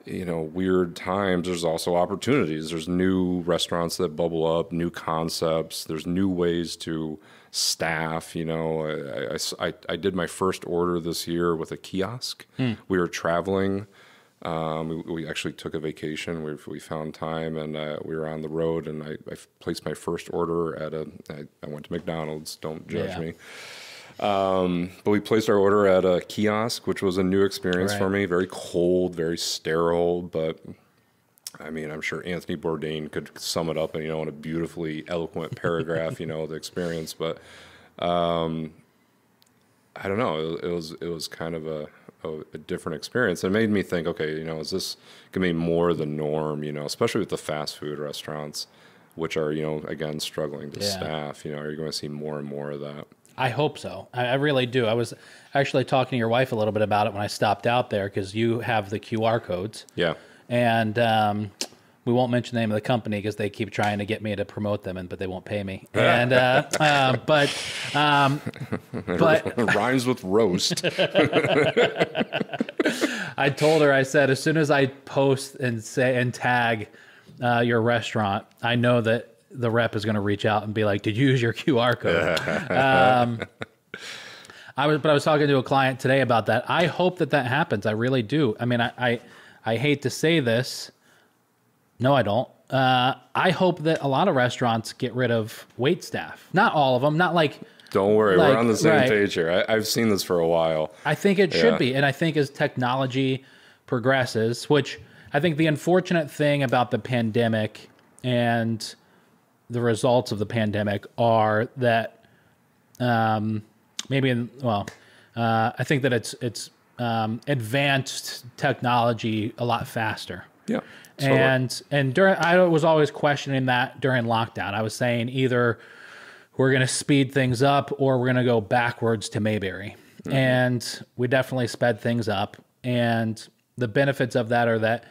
weird times. There's also opportunities. There's new restaurants that bubble up, new concepts. There's new ways to staff. I did my first order this year with a kiosk. We were traveling. We actually took a vacation. We found time, and we were on the road, and I placed my first order at I went to McDonald's. Don't judge me. But we placed our order at a kiosk, which was a new experience for me. Very cold, very sterile, but I mean, I'm sure Anthony Bourdain could sum it up in, in a beautifully eloquent paragraph, the experience. But I don't know. It was kind of a different experience. It made me think, okay, is this going to be more the norm, especially with the fast food restaurants, which are, again, struggling to staff, are you going to see more and more of that? I hope so. I really do. I was actually talking to your wife a little bit about it when I stopped out there because you have the QR codes. Yeah. And we won't mention the name of the company because they keep trying to get me to promote them, but they won't pay me. And but rhymes with roast. I told her, I said, as soon as I post and say and tag your restaurant, I know that the rep is going to reach out and be like, "Did you use your QR code?" I was talking to a client today about that. I hope that happens. I really do. I mean, I hate to say this. No, I don't. I hope that a lot of restaurants get rid of wait staff. Not all of them. Not like. Don't worry, we're on the same page here. I've seen this for a while. I think it should be. And I think as technology progresses, which I think the unfortunate thing about the pandemic and the results of the pandemic are that I think that it's advanced technology a lot faster. Yeah. And I was always questioning that during lockdown. I was saying either we're going to speed things up or we're going to go backwards to Mayberry. Mm-hmm. And we definitely sped things up. And the benefits of that are that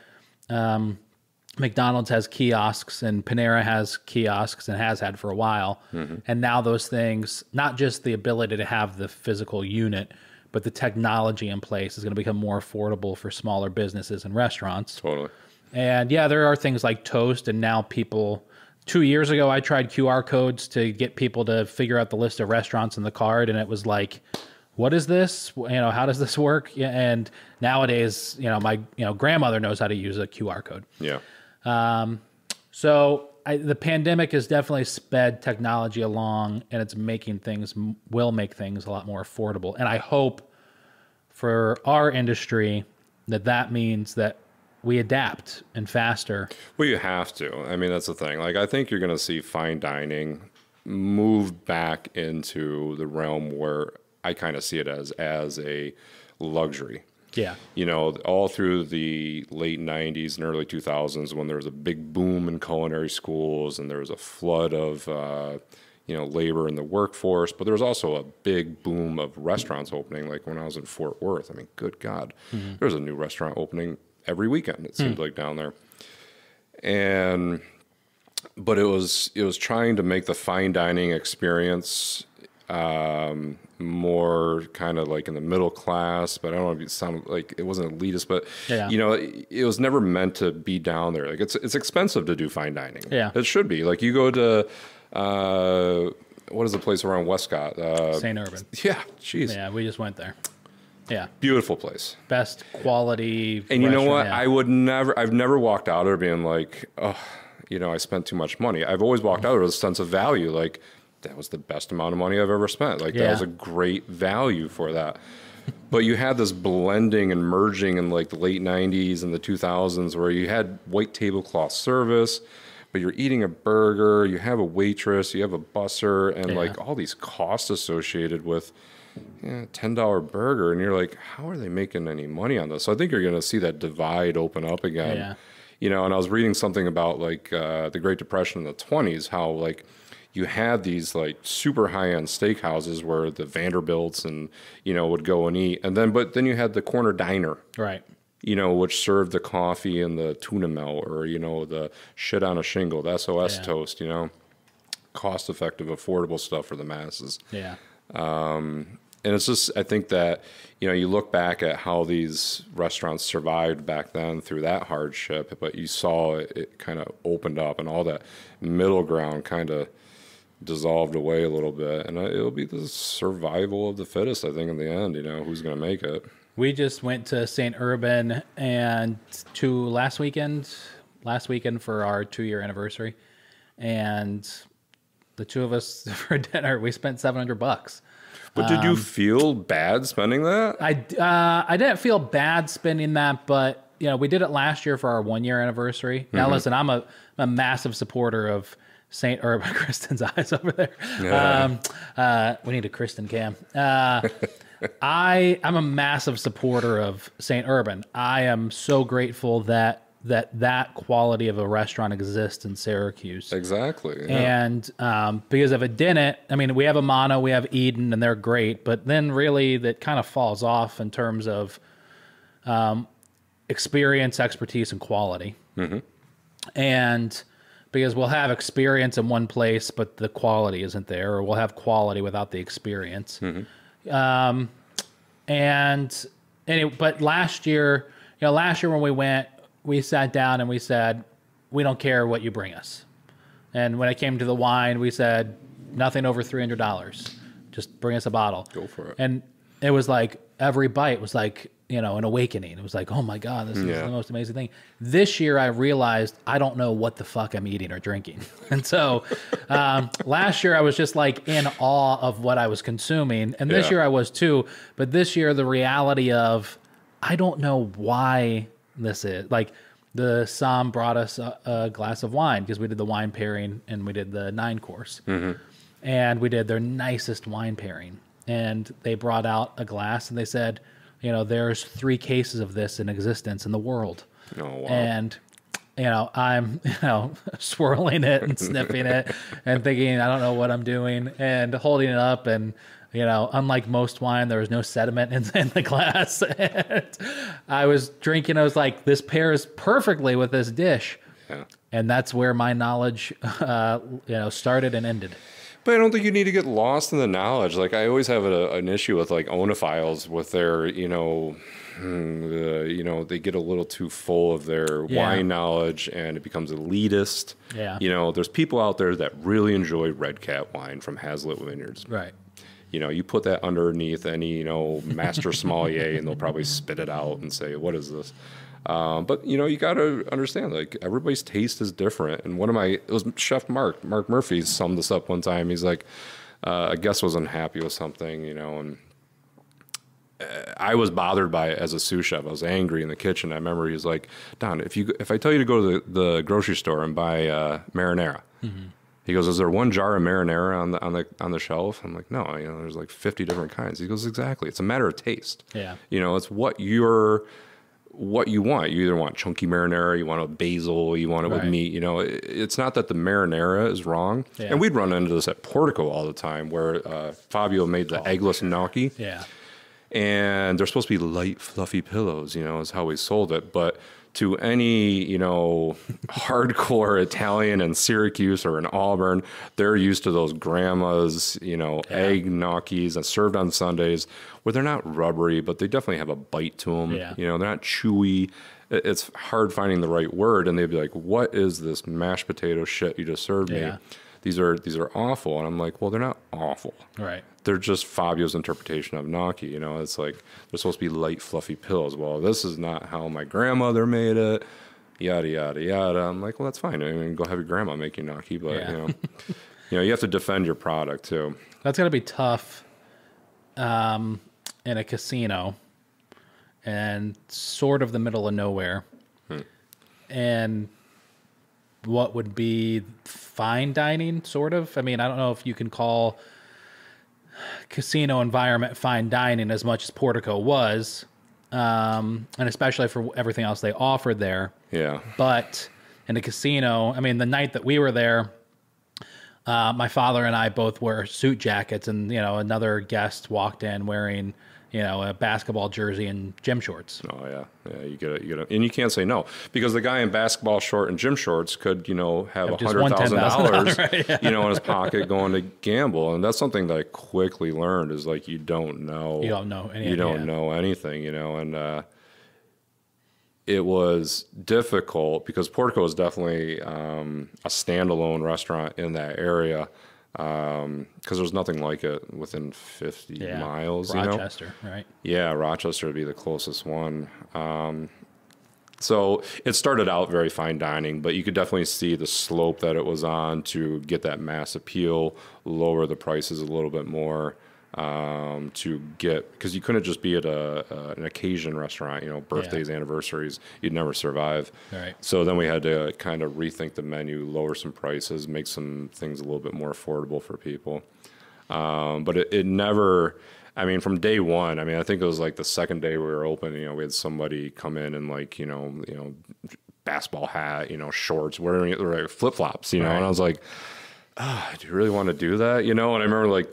McDonald's has kiosks and Panera has kiosks and has had for a while. Mm-hmm. And now those things, not just the ability to have the physical unit, but the technology in place is going to become more affordable for smaller businesses and restaurants. Totally. And yeah, there are things like Toast, and now people. 2 years ago, I tried QR codes to get people to figure out the list of restaurants in the card, and it was like, "What is this? How does this work?" And nowadays, my grandmother knows how to use a QR code. Yeah. So the pandemic has definitely sped technology along, and it's will make things a lot more affordable. And I hope for our industry that means that we adapt and faster. Well, you have to. I mean, that's the thing. Like, I think you're going to see fine dining move back into the realm where I kind of see it as a luxury. Yeah. All through the late 90s and early 2000s, when there was a big boom in culinary schools and there was a flood of, labor in the workforce, but there was also a big boom of restaurants opening. Like when I was in Fort Worth, I mean, good God, there was a new restaurant opening every weekend, it seemed like down there. But it was trying to make the fine dining experience more kind of like in the middle class, but I don't want to sound like it wasn't elitist, but it was never meant to be down there. Like it's expensive to do fine dining. Yeah. It should be. Like you go to what is the place around Westcott? St. Urban. Yeah, jeez. Yeah, we just went there. Yeah. Beautiful place. Best quality. And you know what? Yeah. I've never walked out of there being like, oh, I spent too much money. I've always walked out with a sense of value. Like, that was the best amount of money I've ever spent. Like, that was a great value for that. But you had this blending and merging in like the late 90s and the 2000s where you had white tablecloth service, but you're eating a burger, you have a waitress, you have a busser, and like all these costs associated with $10 burger, and you're like, how are they making any money on this? So I think you're going to see that divide open up again. And I was reading something about like the Great Depression in the 20s, how like you had these like super high-end steakhouses where the Vanderbilts and would go and eat, but then you had the corner diner, right? Which served the coffee and the tuna melt, or the shit on a shingle, the SOS toast, cost-effective, affordable stuff for the masses. Yeah. And it's just, I think that, you look back at how these restaurants survived back then through that hardship, but you saw it kind of opened up and all that middle ground kind of dissolved away a little bit. And it'll be the survival of the fittest, I think, in the end, who's going to make it. We just went to St. Urban and last weekend for our 2-year anniversary. And the two of us for dinner, we spent $700. But did you feel bad spending that? I didn't feel bad spending that, but we did it last year for our 1-year anniversary. Now listen, I'm a massive supporter of St. Urban. Kristen's eyes over there. We need a Kristen cam. I'm a massive supporter of St. Urban. I am so grateful that quality of a restaurant exists in Syracuse. Exactly. Yeah. And because if it didn't, I mean, we have Amano, we have Eden, and they're great, but then really that kind of falls off in terms of experience, expertise, and quality. Mm-hmm. And because we'll have experience in one place, but the quality isn't there, or we'll have quality without the experience. But last year, when we went, we sat down and we said, we don't care what you bring us. And when it came to the wine, we said, nothing over $300. Just bring us a bottle. Go for it. And it was like every bite was like, an awakening. It was like, oh my God, this is the most amazing thing. This year I realized I don't know what the fuck I'm eating or drinking. And so last year I was just like in awe of what I was consuming. And this year I was too. But this year the reality of, I don't know why this is. Like the Somm brought us a glass of wine because we did the wine pairing and we did the 9-course. And we did their nicest wine pairing. And they brought out a glass and they said, there's 3 cases of this in existence in the world. Oh, wow. And, I'm, swirling it and sniffing it and thinking, I don't know what I'm doing, and holding it up. And, unlike most wine, there was no sediment in the glass. And I was drinking. I was like, this pairs perfectly with this dish. Yeah. And that's where my knowledge, started and ended. But I don't think you need to get lost in the knowledge. Like, I always have an issue with like onophiles with their, they get a little too full of their wine knowledge and it becomes elitist. Yeah. There's people out there that really enjoy Red Cat wine from Hazlitt Vineyards. Right. You put that underneath any, master sommelier and they'll probably spit it out and say, what is this? But you got to understand, like, everybody's taste is different. And it was Chef Mark Murphy summed this up one time. He's like, a guest was unhappy with something, and I was bothered by it as a sous chef. I was angry in the kitchen. I remember he was like, Don, if I tell you to go to the grocery store and buy marinara, he goes, is there one jar of marinara on the shelf? I'm like, no, there's like 50 different kinds. He goes, exactly. It's a matter of taste. Yeah. It's what you want. You either want chunky marinara, you want a basil, you want it with meat. It's not that the marinara is wrong. Yeah. And we'd run into this at Portico all the time where Fabio made the eggless gnocchi. Yeah. And they're supposed to be light, fluffy pillows, is how we sold it. But to any, hardcore Italian in Syracuse or in Auburn, they're used to those grandma's, egg gnocchis and served on Sundays where they're not rubbery, but they definitely have a bite to them. Yeah. They're not chewy. It's hard finding the right word. And they'd be like, what is this mashed potato shit you just served me? These are awful. And I'm like, well, they're not awful. Right. They're just Fabio's interpretation of gnocchi. It's like they're supposed to be light, fluffy pillows. Well, this is not how my grandmother made it. Yada yada yada. I'm like, well, that's fine. I mean, go have your grandma make you gnocchi, but you have to defend your product too. That's gonna be tough in a casino and sort of the middle of nowhere. And what would be fine dining, sort of? I mean, I don't know if you can call casino environment fine dining as much as Portico was, and especially for everything else they offered there. Yeah. But in the casino, I mean, the night that we were there, my father and I both wore suit jackets, and another guest walked in wearing a basketball jersey and gym shorts. Oh yeah, you get it, and you can't say no because the guy in basketball short and gym shorts could, have $100,000, in his pocket going to gamble, and that's something that I quickly learned is like you don't know anything, and it was difficult because Portico is definitely a standalone restaurant in that area. Because there's nothing like it within 50 miles. Rochester, right? Yeah, Rochester would be the closest one. So it started out very fine dining, but you could definitely see the slope that it was on to get that mass appeal, lower the prices a little bit more, because you couldn't just be at an occasion restaurant, birthdays, anniversaries, you'd never survive. Right. So then we had to kind of rethink the menu, lower some prices, make some things a little bit more affordable for people. But it never, I mean, from day one, I mean, I think it was like the second day we were open, we had somebody come in and like, basketball hat, shorts, wearing like flip-flops, and I was like, do you really want to do that? And I remember like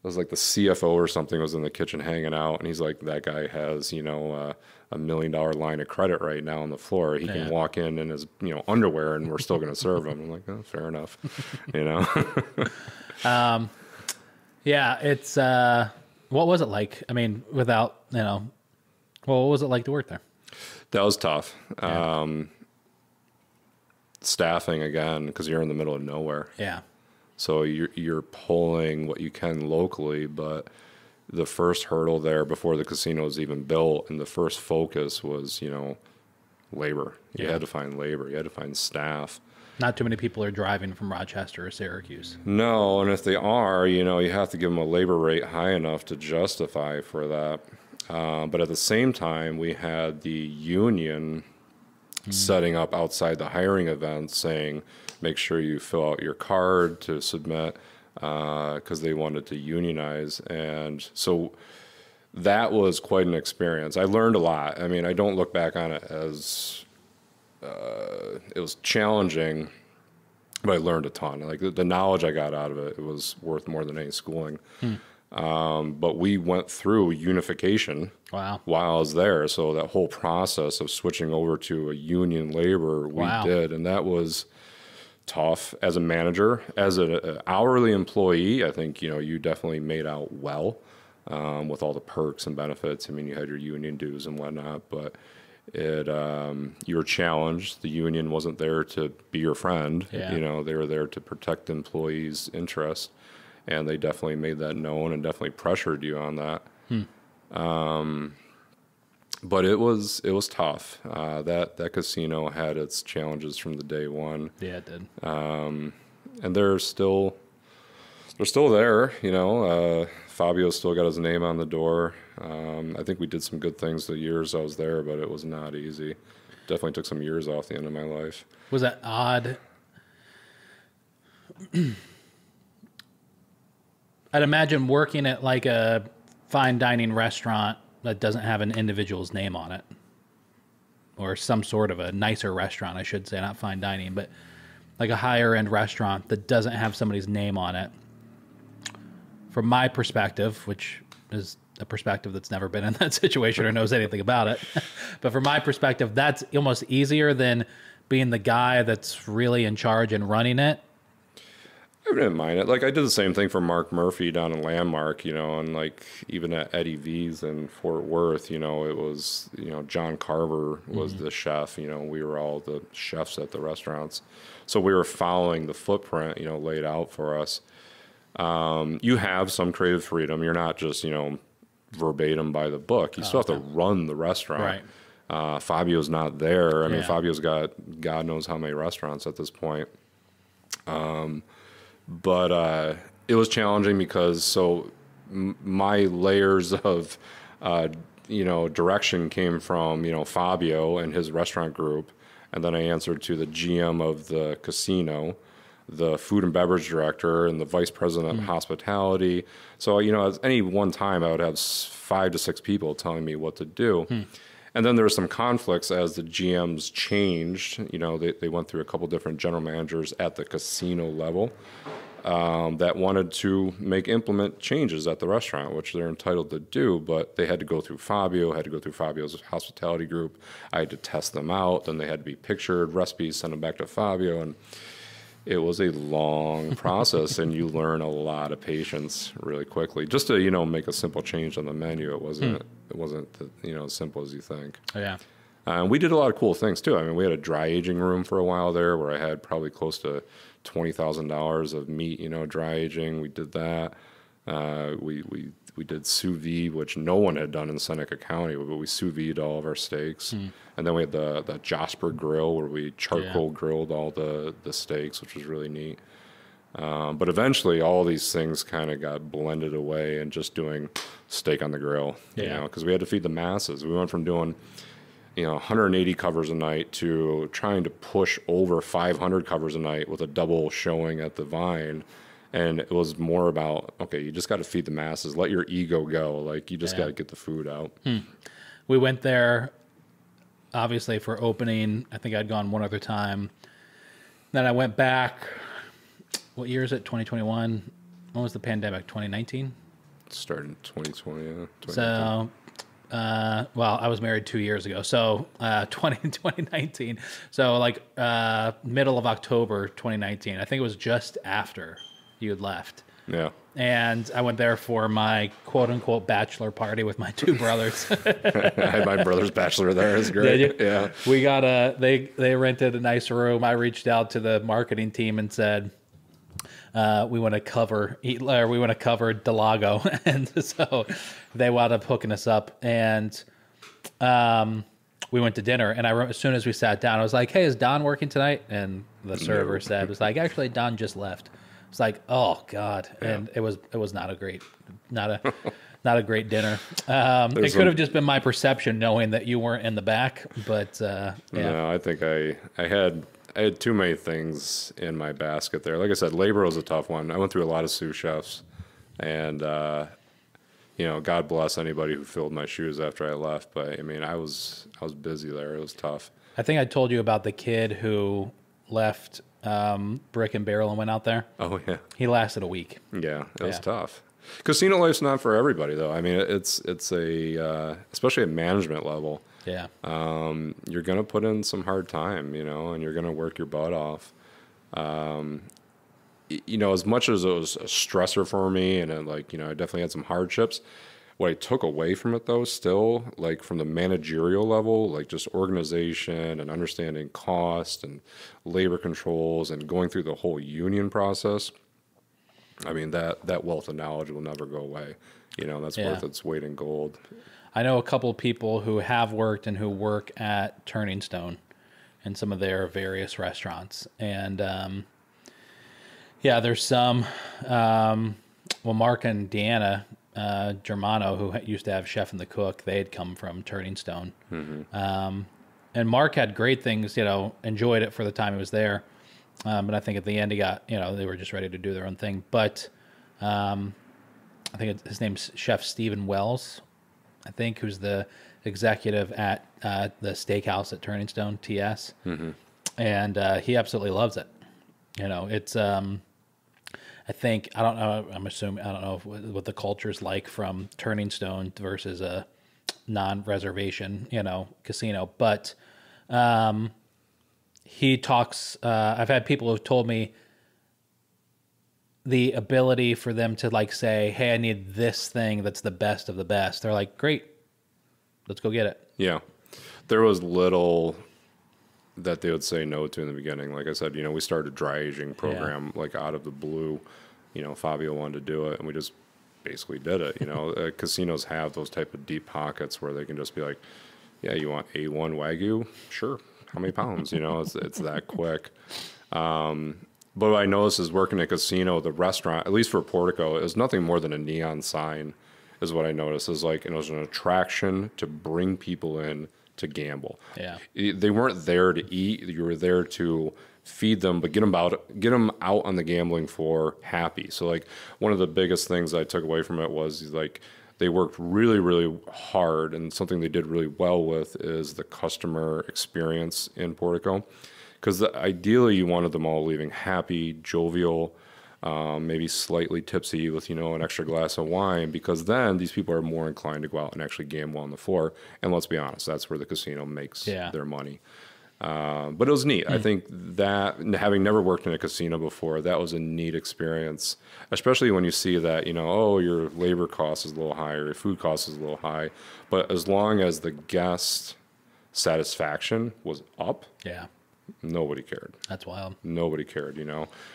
was like the CFO or something was in the kitchen hanging out, and he's like, that guy has, you know, $1 million line of credit right now on the floor. He can walk in his, you know, underwear, and we're still going to serve him. I'm like, oh, fair enough, you know. Yeah, it's what was it like? I mean, without, you know, well, what was it like to work there? That was tough. Staffing again, because you're in the middle of nowhere. Yeah. So you're pulling what you can locally, but the first hurdle there before the casino was even built, and the first focus was, you know, labor. You had to find labor. You had to find staff. Not too many people are driving from Rochester or Syracuse. No, and if they are, you know, you have to give them a labor rate high enough to justify for that. But at the same time, we had the union setting up outside the hiring event saying, make sure you fill out your card to submit, because they wanted to unionize. And so that was quite an experience. I learned a lot. I mean, I don't look back on it as it was challenging, but I learned a ton. Like the knowledge I got out of it, it was worth more than any schooling. But we went through unification while I was there. So that whole process of switching over to a union labor, we did. And that was tough as a manager. As an hourly employee, I think, you know, you definitely made out well with all the perks and benefits. I mean, you had your union dues and whatnot, but you were challenged. The union wasn't there to be your friend. You know, they were there to protect the employees' interests, and they definitely made that known and definitely pressured you on that. But it was tough. That casino had its challenges from the day one. Yeah, it did. And they're still there. You know, Fabio's still got his name on the door. I think we did some good things the years I was there, but it was not easy. Definitely took some years off the end of my life. Was that odd? I'd imagine working at like a fine dining restaurant that doesn't have an individual's name on it, or some sort of a nicer restaurant, I should say, not fine dining, but like a higher end restaurant that doesn't have somebody's name on it. From my perspective, which is a perspective that's never been in that situation or knows anything about it, but from my perspective, that's almost easier than being the guy that's really in charge and running it. I didn't mind it. Like, I did the same thing for Mark Murphy down in Landmark, you know, and like even at Eddie V's in Fort Worth, you know, it was, you know, John Carver was the chef. You know, we were all the chefs at the restaurants. So we were following the footprint, you know, laid out for us. You have some creative freedom. You're not just, you know, verbatim by the book. You still have to run the restaurant. Right. Fabio's not there. I mean, Fabio's got God knows how many restaurants at this point. But it was challenging because my layers of, you know, direction came from, you know, Fabio and his restaurant group. And then I answered to the GM of the casino, the food and beverage director, and the vice president of hospitality. So, you know, at any one time, I would have 5 to 6 people telling me what to do. And then there were some conflicts as the GMs changed. You know, they went through a couple different general managers at the casino level that wanted to implement changes at the restaurant, which they're entitled to do, but they had to go through Fabio, had to go through Fabio's hospitality group. I had to test them out. Then they had to be pictured, recipes, send them back to Fabio. And it was a long process, and you learn a lot of patience really quickly. Just to, you know, make a simple change on the menu, it wasn't you know, as simple as you think. And we did a lot of cool things too. I mean, we had a dry aging room for a while there, where I had probably close to $20,000 of meat, you know, dry aging. We did that. We did sous vide, which no one had done in Seneca County, but we sous vide all of our steaks. And then we had the Jasper grill, where we charcoal grilled all the steaks, which was really neat. But eventually all these things kind of got blended away and just doing steak on the grill, you know, because we had to feed the masses. We went from doing, you know, 180 covers a night to trying to push over 500 covers a night with a double showing at the Vine. And it was more about, okay, you just got to feed the masses. Let your ego go. Like, you just got to get the food out. We went there, obviously, for opening. I think I'd gone one other time. Then I went back. What year is it? 2021. When was the pandemic? 2019? started in 2020. Yeah, So, well, I was married 2 years ago. So, 2019. So, like, middle of October 2019. I think it was just after you had left. Yeah. And I went there for my quote unquote bachelor party with my two brothers. I had my brother's bachelor there. It was great. Did you? Yeah. We got they rented a nice room. I reached out to the marketing team and said, we want to cover Delago. And so they wound up hooking us up, and we went to dinner. And as soon as we sat down, I was like, hey, is Don working tonight? And the server said, it was like, actually, Don just left. It's like, oh God. Yeah. And it was not a great dinner. It could have just been my perception knowing that you weren't in the back, but yeah. No, I think I had too many things in my basket there. Like I said, labor was a tough one. I went through a lot of sous chefs, and God bless anybody who filled my shoes after I left. But I mean, I was busy there. It was tough. I think I told you about the kid who left Brick and Barrel and went out there. Oh yeah, he lasted a week. Yeah, it was tough. Casino life's not for everybody, though. I mean, it's a especially at management level. Yeah. You're gonna put in some hard time, and you're gonna work your butt off. As much as it was a stressor for me, and I definitely had some hardships. What I took away from it, though, still, like from the managerial level, like just organization and understanding cost and labor controls and going through the whole union process. I mean, that wealth of knowledge will never go away. That's worth its weight in gold. I know a couple of people who have worked and who work at Turning Stone in some of their various restaurants. And, there's some, Mark and Deanna Germano, who used to have Chef and the Cook, they had come from Turning Stone. Mm-hmm. And Mark had great things, enjoyed it for the time he was there. But I think at the end he got, they were just ready to do their own thing. But I think his name's Chef Stephen Wells, I think, who's the executive at the steakhouse at Turning Stone, TS. Mm-hmm. And he absolutely loves it. It's, I think, I don't know, I don't know what the culture's like from Turning Stone versus a non-reservation, casino. But he talks, I've had people who've told me the ability for them to say, hey, I need this thing that's the best of the best. They're like, great, let's go get it. Yeah. There was little that they would say no to in the beginning. Like I said, we started a dry aging program out of the blue. Fabio wanted to do it, and we just basically did it. Casinos have those type of deep pockets where they can just be like, yeah, you want A1 Wagyu? Sure. How many pounds? It's that quick. But what I noticed is working at a casino, the restaurant, at least for Portico, is nothing more than a neon sign, is what I noticed. It was an attraction to bring people in to gamble. Yeah. They weren't there to eat. You were there to feed them, but get them out on the gambling floor happy. So one of the biggest things I took away from it was they worked really, really hard, and something they did really well with is the customer experience in Portico. Because ideally you wanted them all leaving happy, jovial, maybe slightly tipsy with, an extra glass of wine, because then these people are more inclined to go out and actually gamble on the floor. And let's be honest, that's where the casino makes their money. But it was neat. I think that, having never worked in a casino before, that was a neat experience, especially when you see that, your labor cost is a little higher, your food cost is a little high. But as long as the guest satisfaction was up, nobody cared. That's wild. Nobody cared,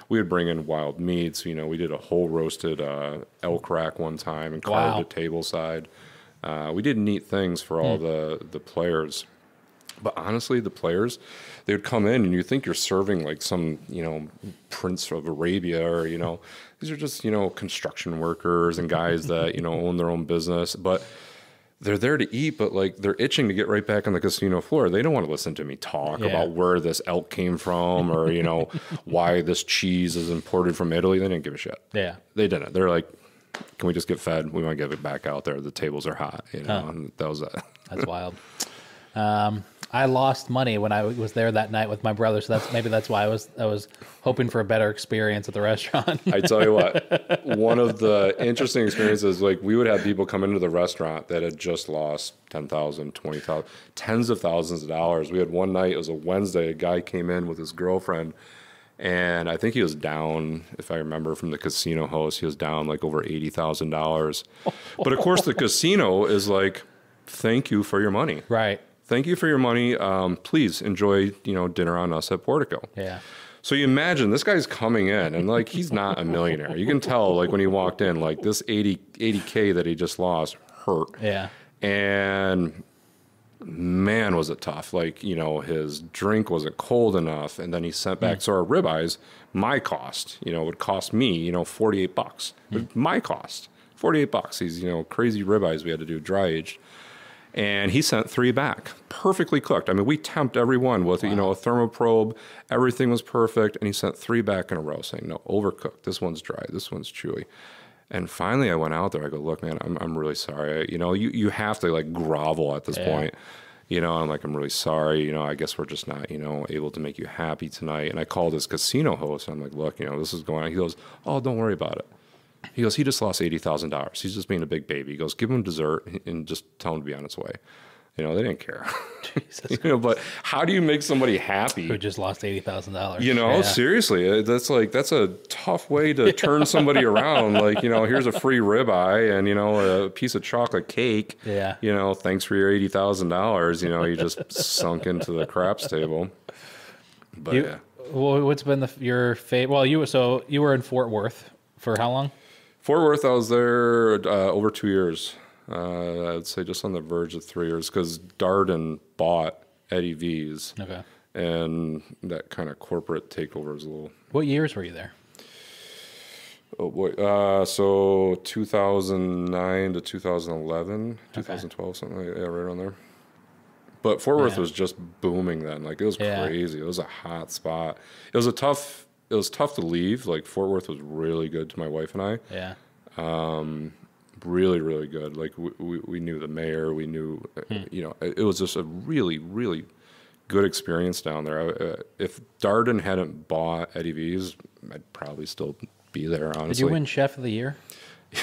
We would bring in wild meats. We did a whole roasted elk rack one time and carved it tableside. We did neat things for all the players. But honestly, the players, they would come in and you think you're serving some, Prince of Arabia, or, these are just, construction workers and guys that, own their own business. But they're there to eat, but they're itching to get right back on the casino floor. They don't want to listen to me talk about where this elk came from, or, why this cheese is imported from Italy. They didn't give a shit. Yeah. They didn't. They're like, can we just get fed? We want to get it back out there. The tables are hot, and that was it. That's wild. I lost money when I was there that night with my brother, so that's why I was hoping for a better experience at the restaurant. I tell you what, one of the interesting experiences, like we would have people come into the restaurant that had just lost 10,000, 20,000, tens of thousands of dollars. We had one night, it was a Wednesday, a guy came in with his girlfriend, and I think he was down, if I remember from the casino host, he was down like over $80,000. But of course the casino is like, thank you for your money. Right. Thank you for your money. Please enjoy, dinner on us at Portico. Yeah. So you imagine this guy's coming in and like, he's not a millionaire. You can tell like when he walked in, like this 80K that he just lost hurt. Yeah. And man, was it tough. Like, his drink wasn't cold enough. And then he sent back, so our ribeyes, my cost, would cost me, $48. My cost, $48. These, crazy ribeyes we had to do dry aged. And he sent 3 back, perfectly cooked. I mean, we temped every one with, a thermoprobe. Everything was perfect. And he sent 3 back in a row saying, no, overcooked. This one's dry. This one's chewy. And finally I went out there. I go, look, man, I'm really sorry. You have to like grovel at this point. I'm like, I'm really sorry. I guess we're just not, able to make you happy tonight. And I called his casino host. And I'm like, look, this is going on. He goes, oh, don't worry about it. He goes, he just lost $80,000. He's just being a big baby. He goes, give him dessert and just tell him to be on its way. They didn't care. But how do you make somebody happy who just lost $80,000? Seriously, that's a tough way to turn somebody around. Like, here's a free ribeye and a piece of chocolate cake. Yeah. Thanks for your $80,000. You just sunk into the craps table. But yeah. Well, what's been your favorite? Well, you were in Fort Worth for how long? Fort Worth, I was there over 2 years. I'd say just on the verge of 3 years because Darden bought Eddie V's. Okay. And that kind of corporate takeover is a little... What years were you there? Oh, boy. So 2009 to 2011, 2012, something like that, right around there. But Fort Worth was just booming then. Like, it was crazy. It was a hot spot. It was tough to leave. Like, Fort Worth was really good to my wife and I. Yeah. Really, really good. Like, we knew the mayor. We knew, it was just a really, really good experience down there. If Darden hadn't bought Eddie V's, I'd probably still be there, honestly. Did you win Chef of the Year?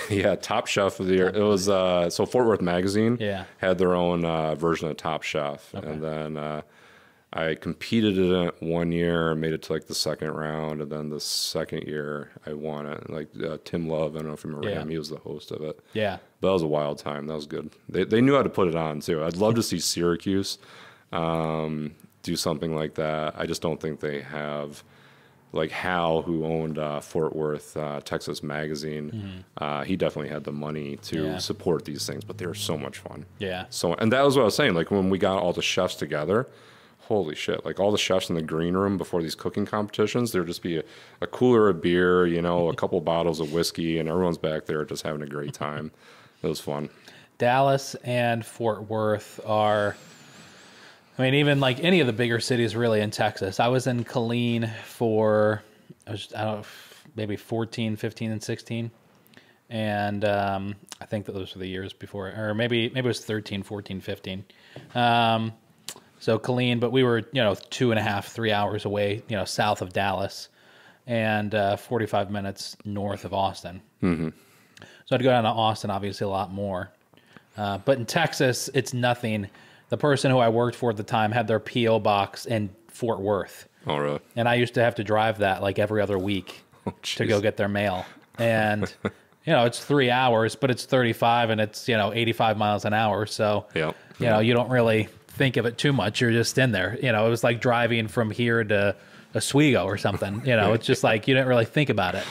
Yeah, Top Chef of the Year. It was, so Fort Worth Magazine had their own version of Top Chef. Okay. And then I competed in it 1 year, made it to like the second round, and then the second year I won it. Like Tim Love, I don't know if you remember him, he was the host of it. Yeah. But that was a wild time. That was good. They knew how to put it on too. I'd love to see Syracuse do something like that. I just don't think they have, like Hal, who owned Fort Worth, Texas Magazine. He definitely had the money to support these things, but they were so much fun. Yeah. And that was what I was saying. Like when we got all the chefs together, holy shit, like all the chefs in the green room before these cooking competitions, there'd just be a cooler of beer, a couple bottles of whiskey, and everyone's back there just having a great time. It was fun. Dallas and Fort Worth are, even like any of the bigger cities really in Texas. I was in Killeen for, maybe 14, 15, and 16. And I think that those were the years before, or maybe it was 13, 14, 15. So Killeen, but we were, 2.5, 3 hours away, south of Dallas and 45 minutes north of Austin. Mm-hmm. So I'd go down to Austin, obviously a lot more. But in Texas, it's nothing. The person who I worked for at the time had their P.O. box in Fort Worth. Oh, really? And I used to have to drive that like every other week to go get their mail. And, it's 3 hours, but it's 35 and it's, 85 miles an hour. So, you don't really think of it too much. You're just in there. It was like driving from here to Oswego or something. It's just like you didn't really think about it.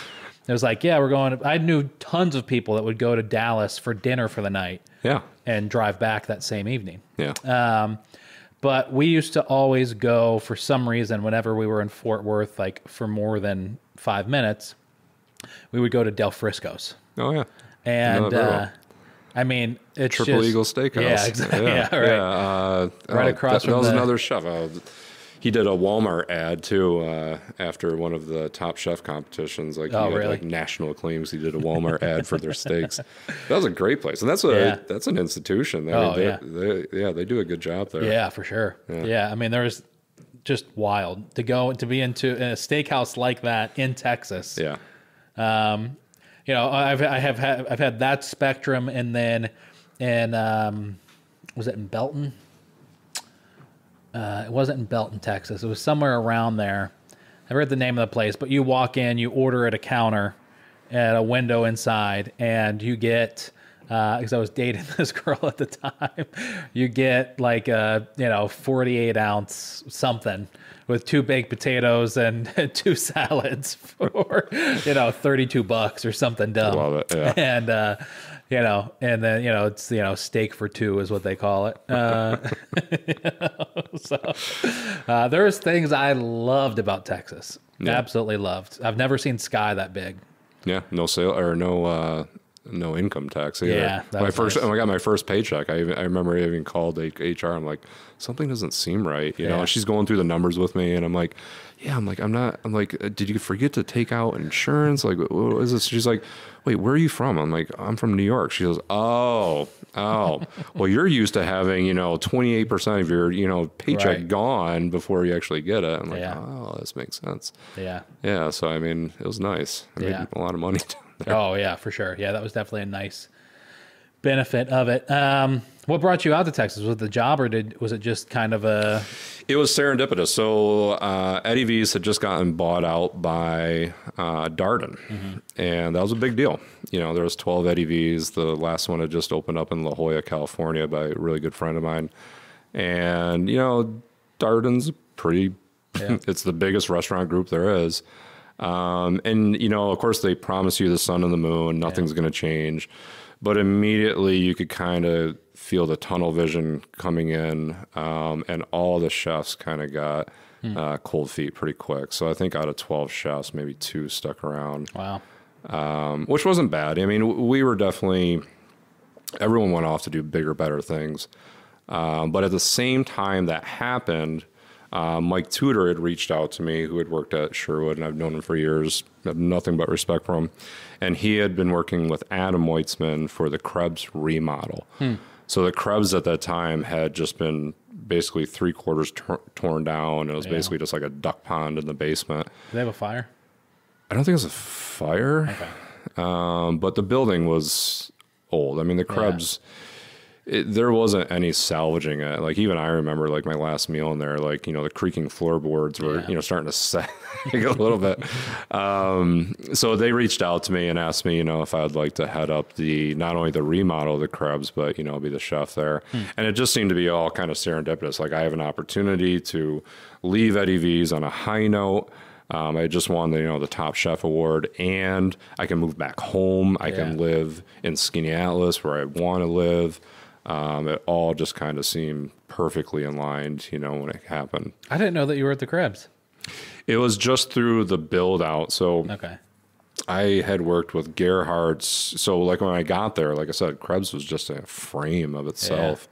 It was like, we're going. I knew tons of people that would go to Dallas for dinner for the night. Yeah. And drive back that same evening. Yeah. But we used to always go, for some reason, whenever we were in Fort Worth, like for more than 5 minutes, we would go to Del Frisco's. Oh, yeah. And it's Triple Eagle Steakhouse. Yeah, exactly. Yeah, right. Right across from that was another chef. He did a Walmart ad too after one of the Top Chef competitions. Like, he had really? like national acclaims. He did a Walmart ad for their steaks. That was a great place, and that's an institution. They do a good job there. Yeah, for sure. Yeah, I mean, there's just wild to be into a steakhouse like that in Texas. Yeah. You know, I've had that spectrum, and then was it in Belton? It wasn't in Belton, Texas. It was somewhere around there. I forget the name of the place, but you walk in, you order at a counter at a window inside, and you get, because I was dating this girl at the time, you get like a 48 ounce something with 2 baked potatoes and 2 salads for $32 or something dumb. I love it. Yeah. And and then it's steak for 2 is what they call it. So there's things I loved about Texas. Yeah. Absolutely loved. I've never seen sky that big. Yeah, no sale or no income tax either. Yeah, when I got my first paycheck, I remember I even called HR. I'm like, something doesn't seem right, you know. And she's going through the numbers with me, and I'm like, I'm like, did you forget to take out insurance? Like, what is this? She's like, wait, where are you from? I'm like, I'm from New York. She goes, oh, well, you're used to having 28% of your paycheck gone before you actually get it. I'm like, oh, this makes sense. Yeah. So I mean, it was nice. I made a lot of money down there. Oh yeah, for sure. Yeah, that was definitely a nice benefit of it. What brought you out to Texas? Was it the job, or was it just kind of a? It was serendipitous. So Eddie V's had just gotten bought out by Darden, and that was a big deal. There was 12 Eddie V's. The last one had just opened up in La Jolla, California, by a really good friend of mine. And Darden's pretty. It's the biggest restaurant group there is. And of course, they promise you the sun and the moon. Nothing's going to change. But immediately you could kind of feel the tunnel vision coming in, and all the chefs kind of got cold feet pretty quick. So I think out of 12 chefs, maybe 2 stuck around. Wow. Which wasn't bad. I mean, we were definitely, everyone went off to do bigger, better things. But at the same time that happened, Mike Tudor had reached out to me, who had worked at Sherwood, and I've known him for years. I have nothing but respect for him. And he had been working with Adam Weitzman for the Krebs remodel. So the Krebs at that time had just been basically 3/4 torn down. It was basically just like a duck pond in the basement. Did they have a fire? I don't think it was a fire. Okay. But the building was old. I mean, the Krebs... there wasn't any salvaging it. Like, even I remember, like, my last meal in there, like, the creaking floorboards were, starting to sag a little bit. So they reached out to me and asked me, if I'd like to head up not only the remodel of the Krebs, but, be the chef there. And it just seemed to be all kind of serendipitous. Like, I have an opportunity to leave Eddie V's on a high note. I just won the Top Chef Award, and I can move back home. I can live in Skaneateles, where I want to live. It all just kind of seemed perfectly aligned, when it happened. I didn't know that you were at the Krebs. It was just through the build out. So I had worked with Gerhardt's. So like when I got there, like I said, Krebs was just a frame of itself.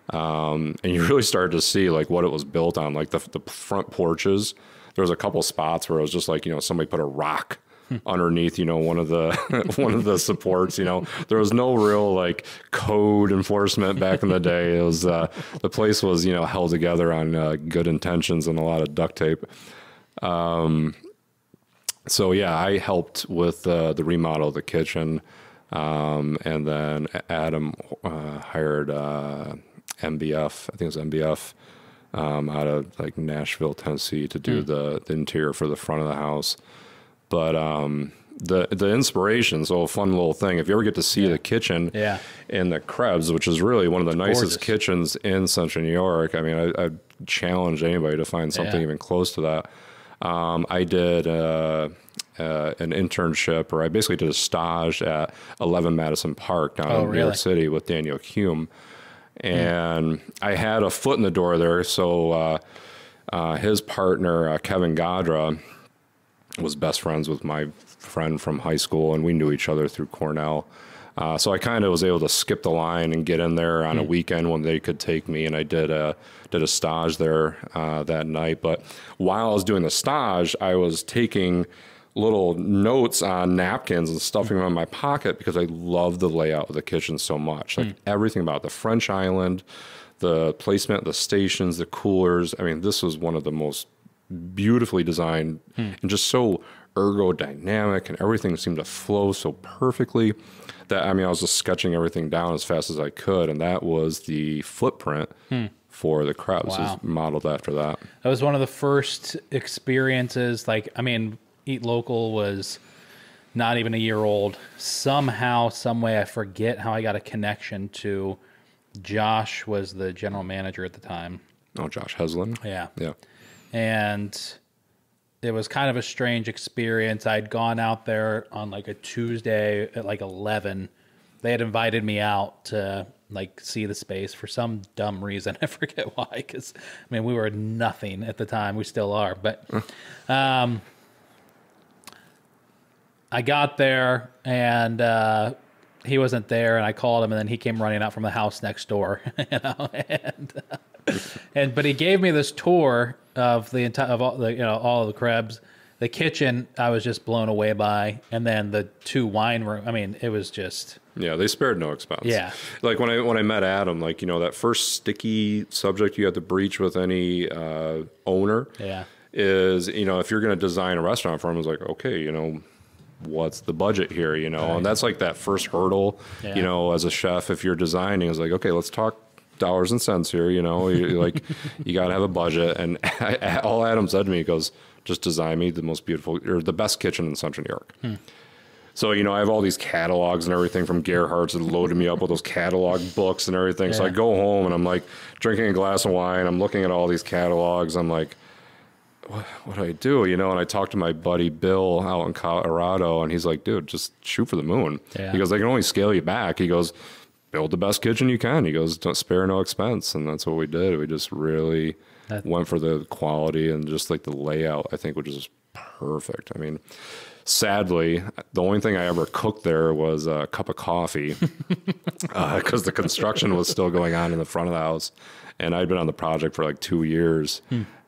And you really started to see like what it was built on, like the front porches. There was a couple spots where it was just like, somebody put a rock underneath, one of the supports. There was no real like code enforcement back in the day. It was the place was held together on good intentions and a lot of duct tape. So yeah, I helped with the remodel of the kitchen, and then Adam hired MBF. I think it was MBF out of like Nashville, Tennessee, to do the interior for the front of the house. But the inspiration, so a fun little thing, if you ever get to see the kitchen in the Krebs, which is really one of the nicest kitchens in Central New York, I mean, I challenge anybody to find something even close to that. I did an internship, or I basically did a stage at 11 Madison Park down in New York City with Daniel Hume. And I had a foot in the door there, so his partner, Kevin Gadra, was best friends with my friend from high school, and we knew each other through Cornell. So I kind of was able to skip the line and get in there on a weekend when they could take me, and I did a stage there that night. But while I was doing the stage, I was taking little notes on napkins and stuffing them in my pocket because I love the layout of the kitchen so much. Like everything about the French island, the placement, the stations, the coolers. I mean, this was one of the most beautifully designed and just so ergodynamic, and everything seemed to flow so perfectly that, I mean, I was just sketching everything down as fast as I could, and that was the footprint for the Krebs. Wow. Is modeled after that. That was one of the first experiences. Like, I mean, Eat Local was not even a year old. Somehow, some way, I forget how I got a connection to Josh was the general manager at the time. Oh, Josh Heslin. Yeah. Yeah. And it was kind of a strange experience. I'd gone out there on like a Tuesday at like 11. They had invited me out to like see the space for some dumb reason. I forget why, because I mean, we were nothing at the time. We still are, but I got there and he wasn't there, and I called him, and then he came running out from the house next door, you know, but he gave me this tour of the entire, of all the, you know, all of the Krebs. The kitchen, I was just blown away by, and then the 2 wine room. I mean, it was just, yeah, they spared no expense. Yeah. Like when I met Adam, like, you know, that first sticky subject you have to breach with any owner yeah, is, you know, if you're going to design a restaurant for him, it's like, okay, you know, what's the budget here, you know? Right. And that's like that first hurdle, yeah. You know, as a chef, if you're designing, it's like, okay, let's talk dollars and cents here, you know, like you got to have a budget. And all Adam said to me, he goes, just design me the most beautiful or the best kitchen in Central New York. So, you know, I have all these catalogs and everything from Gerhardt's that loaded me up with those catalog books and everything. Yeah. So I go home and I'm like drinking a glass of wine. I'm looking at all these catalogs. I'm like, what do I do? You know, and I talked to my buddy Bill out in Colorado, and he's like, dude, just shoot for the moon. Yeah. He goes, they can only scale you back. He goes, build the best kitchen you can. He goes, don't spare no expense. And that's what we did. We just really went for the quality and just like the layout, I think, which is perfect. I mean, sadly, the only thing I ever cooked there was a cup of coffee because the construction was still going on in the front of the house. And I'd been on the project for like 2 years.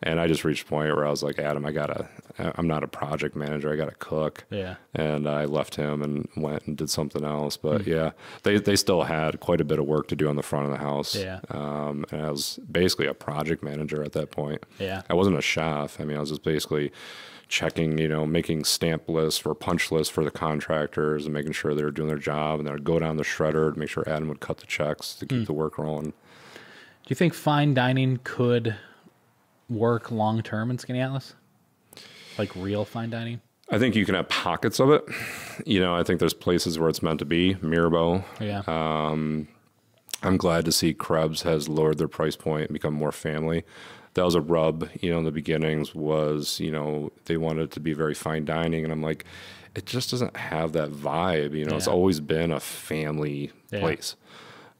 And I just reached a point where I was like, Adam, I'm not a project manager. I got to cook. Yeah. And I left him and went and did something else. But yeah, they still had quite a bit of work to do on the front of the house. Yeah. And I was basically a project manager at that point. Yeah. I wasn't a chef. I mean, I was just basically checking, you know, making stamp lists or punch lists for the contractors and making sure they were doing their job. And then I'd go down the shredder to make sure Adam would cut the checks to keep the work rolling. Do you think fine dining could work long-term in Skaneateles? Like real fine dining? I think you can have pockets of it. You know, I think there's places where it's meant to be. Mirabeau. Yeah. I'm glad to see Krebs has lowered their price point and become more family. That was a rub, you know, in the beginnings was, you know, they wanted it to be very fine dining. And I'm like, it just doesn't have that vibe. You know, it's always been a family place.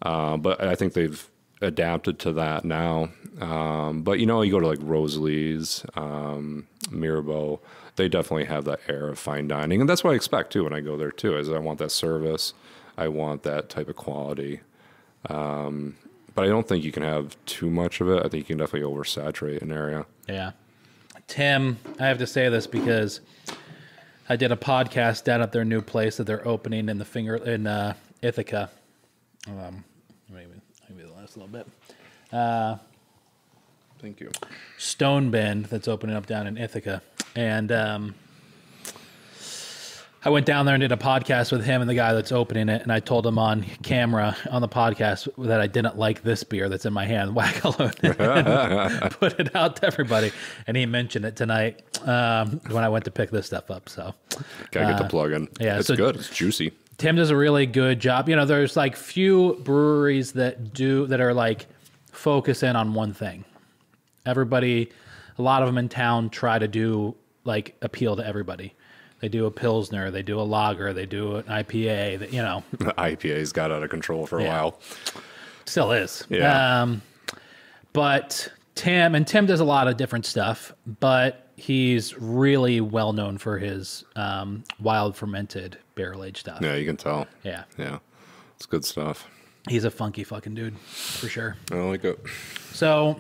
But I think they've adapted to that now. But, you know, you go to like Rosalie's, Mirabeau, they definitely have that air of fine dining. And that's what I expect, too, when I go there, too, is I want that service. I want that type of quality. But I don't think you can have too much of it. I think you can definitely oversaturate an area. Yeah. Tim, I have to say this because I did a podcast down at their new place that they're opening in Ithaca. Maybe the last little bit. Thank you. Stone Bend that's opening up down in Ithaca. And I went down there and did a podcast with him and the guy that's opening it, and I told him on camera on the podcast that I didn't like this beer that's in my hand, Wackaloon. Put it out to everybody, and he mentioned it tonight when I went to pick this stuff up. So gotta get the plug in. Yeah, it's good. It's juicy. Tim does a really good job. You know, there's like few breweries that are like focus in on one thing. Everybody, a lot of them in town try to do like appeal to everybody. They do a Pilsner, they do a lager, they do an IPA, that, you know. The IPA's got out of control for a while. Still is. Yeah. But Tim does a lot of different stuff, but he's really well known for his wild fermented barrel aged stuff. Yeah, you can tell. Yeah. Yeah. It's good stuff. He's a funky fucking dude, for sure. I like it. So,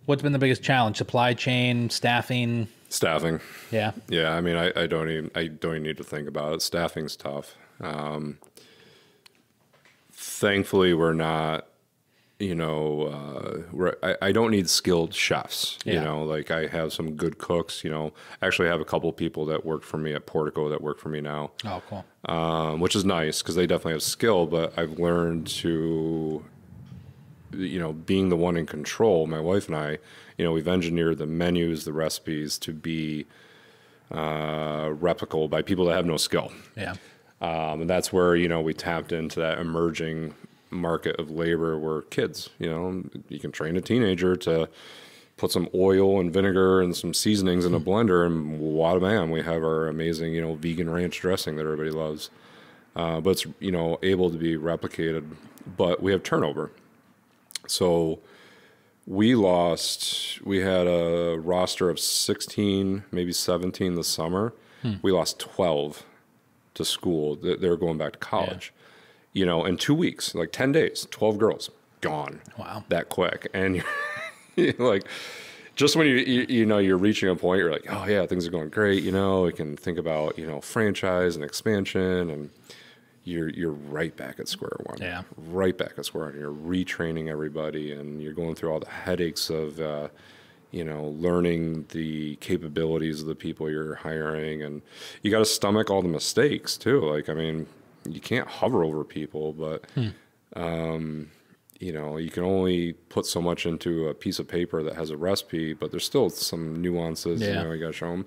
what's been the biggest challenge? Supply chain, staffing? Staffing. Yeah. Yeah, I mean, I don't even need to think about it. Staffing's tough. Thankfully, we're not, I don't need skilled chefs. Yeah. Like I have some good cooks. I actually have a couple of people that work for me at Portico that work for me now. Oh, cool. Which is nice because they definitely have skill. But I've learned to, being the one in control. My wife and I, we've engineered the menus, the recipes to be replicable by people that have no skill. Yeah. And that's where, we tapped into that emerging market of labor where kids, you can train a teenager to put some oil and vinegar and some seasonings in a blender and wada bam, we have our amazing, vegan ranch dressing that everybody loves. But it's, able to be replicated, but we have turnover. So we had a roster of 16, maybe 17 this summer. We lost 12 to school. They're going back to college. In 2 weeks, like 10 days, 12 girls gone. Wow. That quick. And you're like, just when you're reaching a point, you're like, oh yeah, things are going great. We can think about, franchise and expansion, and you're right back at square one. Yeah. Right back at square one. You're retraining everybody, and you're going through all the headaches of, learning the capabilities of the people you're hiring, and you got to stomach all the mistakes too. Like, I mean, you can't hover over people, but, you can only put so much into a piece of paper that has a recipe, but there's still some nuances, you got to show them.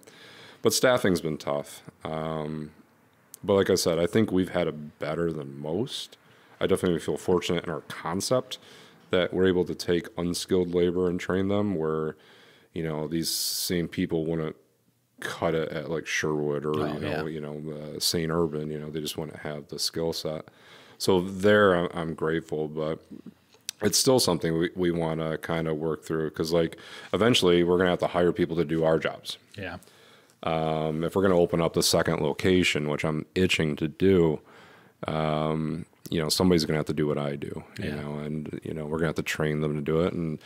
But staffing's been tough. But like I said, I think we've had it better than most. I definitely feel fortunate in our concept that we're able to take unskilled labor and train them where, these same people wouldn't cut it at like Sherwood or, St. Urban, they just want to have the skill set. So there I'm grateful, but it's still something we want to kind of work through because like eventually we're going to have to hire people to do our jobs. Yeah. If we're going to open up the second location, which I'm itching to do, somebody's going to have to do what I do, and, we're going to have to train them to do it. And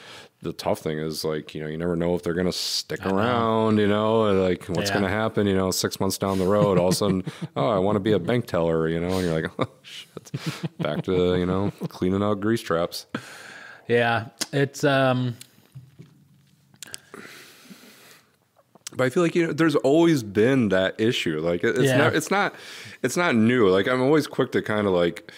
the tough thing is like, you never know if they're going to stick around, like what's going to happen, 6 months down the road, all of a sudden, oh, I want to be a bank teller, and you're like, oh shit, back to, cleaning out grease traps. Yeah. It's, but I feel like there's always been that issue. Like it's not new. Like I'm always quick to kind of like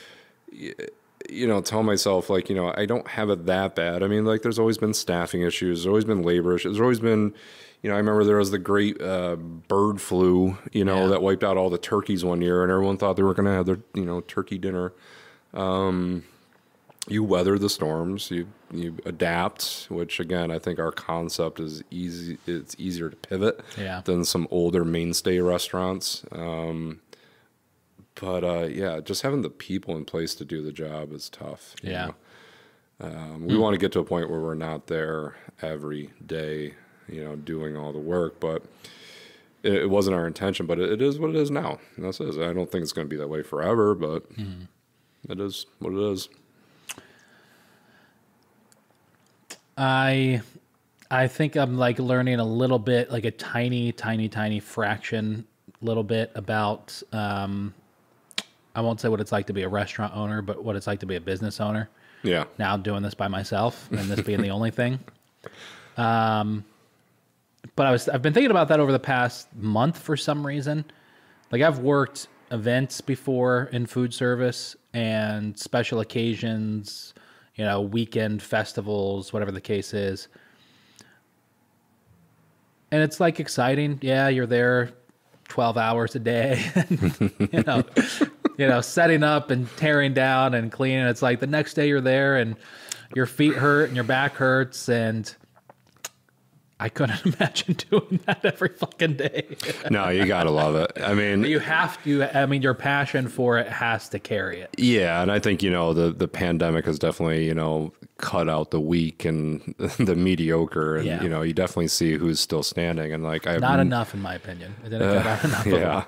tell myself like I don't have it that bad. I mean, like there's always been staffing issues. There's always been labor issues. There's always been I remember there was the great bird flu. That wiped out all the turkeys one year, and everyone thought they were going to have their turkey dinner. You weather the storms, you adapt, which again, I think our concept is easy. It's easier to pivot than some older mainstay restaurants. But just having the people in place to do the job is tough. Yeah. We want to get to a point where we're not there every day, doing all the work, but it wasn't our intention, but it is what it is now. And that's it. I don't think it's going to be that way forever, but it is what it is. I think I'm like learning a little bit, like a tiny fraction, little bit about, I won't say what it's like to be a restaurant owner, but what it's like to be a business owner. Yeah. Now doing this by myself and this being the only thing. But I've been thinking about that over the past month for some reason. Like I've worked events before in food service and special occasions, weekend festivals, whatever the case is. And it's like exciting. Yeah, you're there 12 hours a day, setting up and tearing down and cleaning. It's like the next day you're there and your feet hurt and your back hurts. And I couldn't imagine doing that every fucking day. No, you got to love it. I mean, you have to, your passion for it has to carry it. Yeah. And I think, the pandemic has definitely, cut out the weak and the mediocre. And, you definitely see who's still standing. And like, not enough, in my opinion. It didn't cut out enough. Yeah.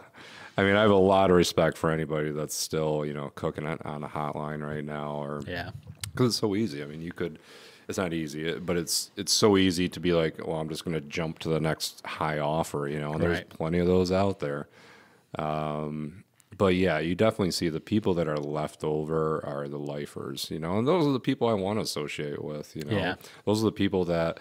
I mean, I have a lot of respect for anybody that's still, cooking on a hotline right now, or because it's so easy. I mean, it's not easy, but it's so easy to be like, well, I'm just going to jump to the next high offer, and there's plenty of those out there. But yeah, you definitely see the people that are left over are the lifers, and those are the people I want to associate with, Those are the people that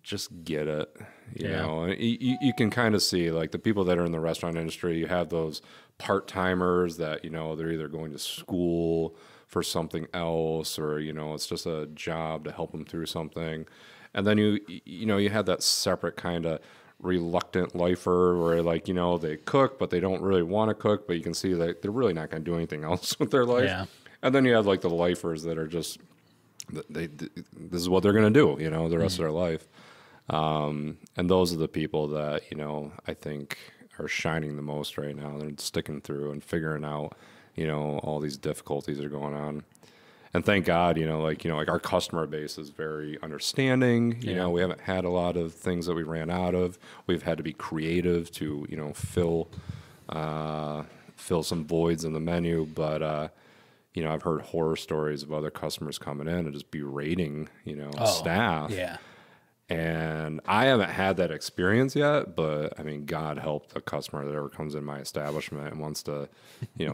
just get it, you know. And you can kind of see, like, the people that are in the restaurant industry, you have those part-timers that, they're either going to school for something else, or, it's just a job to help them through something. And then you have that separate kind of reluctant lifer where, like, they cook, but they don't really want to cook, but you can see that they're really not going to do anything else with their life. Yeah. And then you have, like, the lifers that are just, this is what they're going to do, the rest of their life. And those are the people that, I think are shining the most right now. They're sticking through and figuring out, all these difficulties that are going on. And thank God, like our customer base is very understanding. We haven't had a lot of things that we ran out of. We've had to be creative to, fill some voids in the menu. But, I've heard horror stories of other customers coming in and just berating, staff. Yeah. And I haven't had that experience yet, but I mean, God help the customer that ever comes in my establishment and wants to,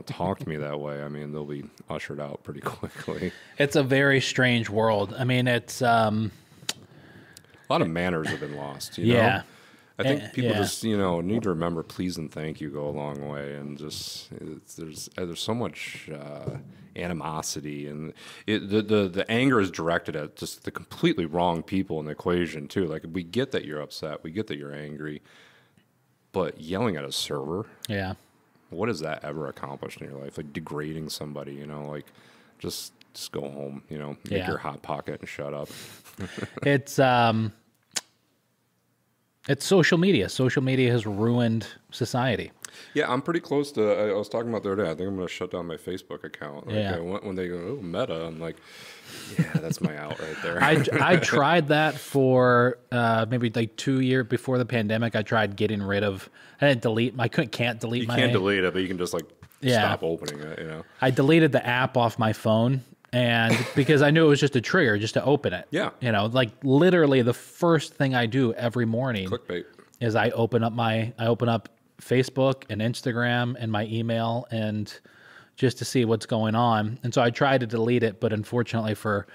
talk to me that way. I mean, they'll be ushered out pretty quickly. It's a very strange world. I mean, it's a lot of manners have been lost. Yeah. I think people just, need to remember please and thank you go a long way. And just there's so much animosity, and the anger is directed at just the completely wrong people in the equation too. Like, we get that you're upset, we get that you're angry, but yelling at a server, what has that ever accomplished in your life? Like, degrading somebody, like, just go home, make your hot pocket and shut up. It's social media. Social media has ruined society. Yeah, I'm pretty close to. I was talking about the other day. I think I'm going to shut down my Facebook account. Like, when they go, oh, Meta, I'm like, yeah, that's my out right there. I tried that for maybe like 2 years before the pandemic. I tried getting rid of. I didn't delete. Can't delete. You can't delete it, but you can just stop opening it. I deleted the app off my phone. And because I knew it was just a trigger just to open it. Yeah. Like, literally the first thing I do every morning clickbait is I open up Facebook and Instagram and my email, and just to see what's going on. And so I tried to delete it, but unfortunately for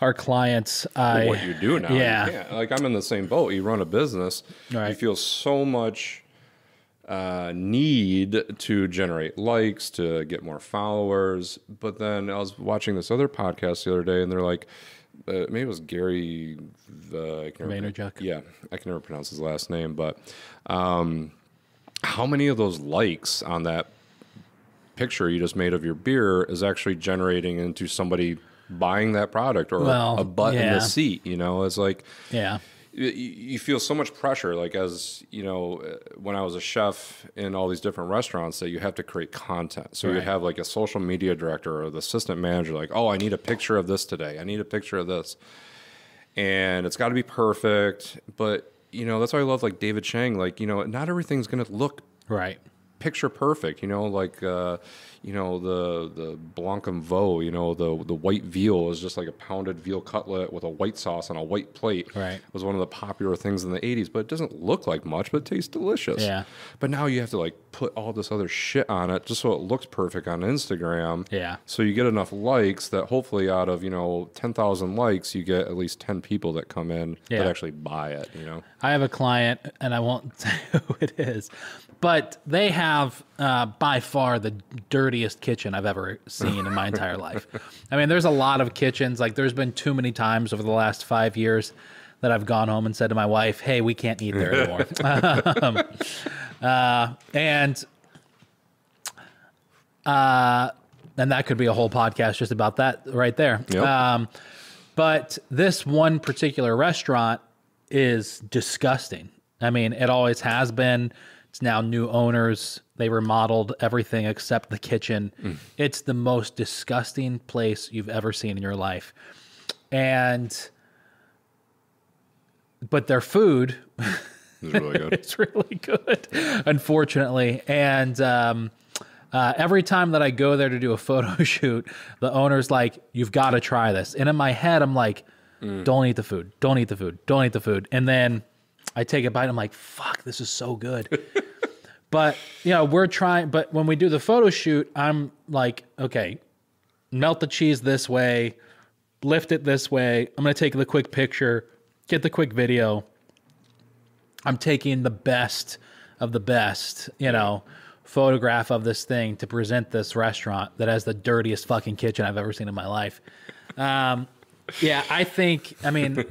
our clients, what you do now, you can't. Like, I'm in the same boat. You run a business, you feel so much need to generate likes, to get more followers. But then I was watching this other podcast the other day, and they're like, maybe it was Gary Vaynerchuk. Yeah, I can never pronounce his last name, but how many of those likes on that picture you just made of your beer is actually generating into somebody buying that product, or a butt in the seat? It's like, you feel so much pressure, like, as when I was a chef in all these different restaurants, that you have to create content. So you have like a social media director or the assistant manager, like, oh, I need a picture of this today. I need a picture of this. And it's got to be perfect. But, that's why I love, like, David Chang. Like, not everything's going to look picture perfect, like, the blanc and veau, the white veal is just like a pounded veal cutlet with a white sauce on a white plate. Right. It was one of the popular things in the 80s, but it doesn't look like much, but it tastes delicious. Yeah. But now you have to, like, put all this other shit on it just so it looks perfect on Instagram. Yeah. So you get enough likes that hopefully out of, 10,000 likes, you get at least 10 people that come in that actually buy it, I have a client, and I won't say who it is, but they have by far the dirtiest kitchen I've ever seen in my entire life. I mean, there's a lot of kitchens. Like, there's been too many times over the last 5 years that I've gone home and said to my wife, hey, we can't eat there anymore. And that could be a whole podcast just about that right there. Yep. But this one particular restaurant is disgusting. I mean, it always has been. It's now new owners. They remodeled everything except the kitchen. It's the most disgusting place you've ever seen in your life. But their food It's really good. It's really good, unfortunately. And every time that I go there to do a photo shoot, the owner's like, "You've got to try this." And in my head, I'm like, "Don't eat the food. Don't eat the food. Don't eat the food." And then I take a bite. I'm like, "Fuck, this is so good." But we're trying. But when we do the photo shoot, I'm like, "Okay, melt the cheese this way, lift it this way. I'm going to take the quick picture, get the quick video. I'm taking the best of the best, photograph of this thing to present this restaurant that has the dirtiest fucking kitchen I've ever seen in my life." I think, in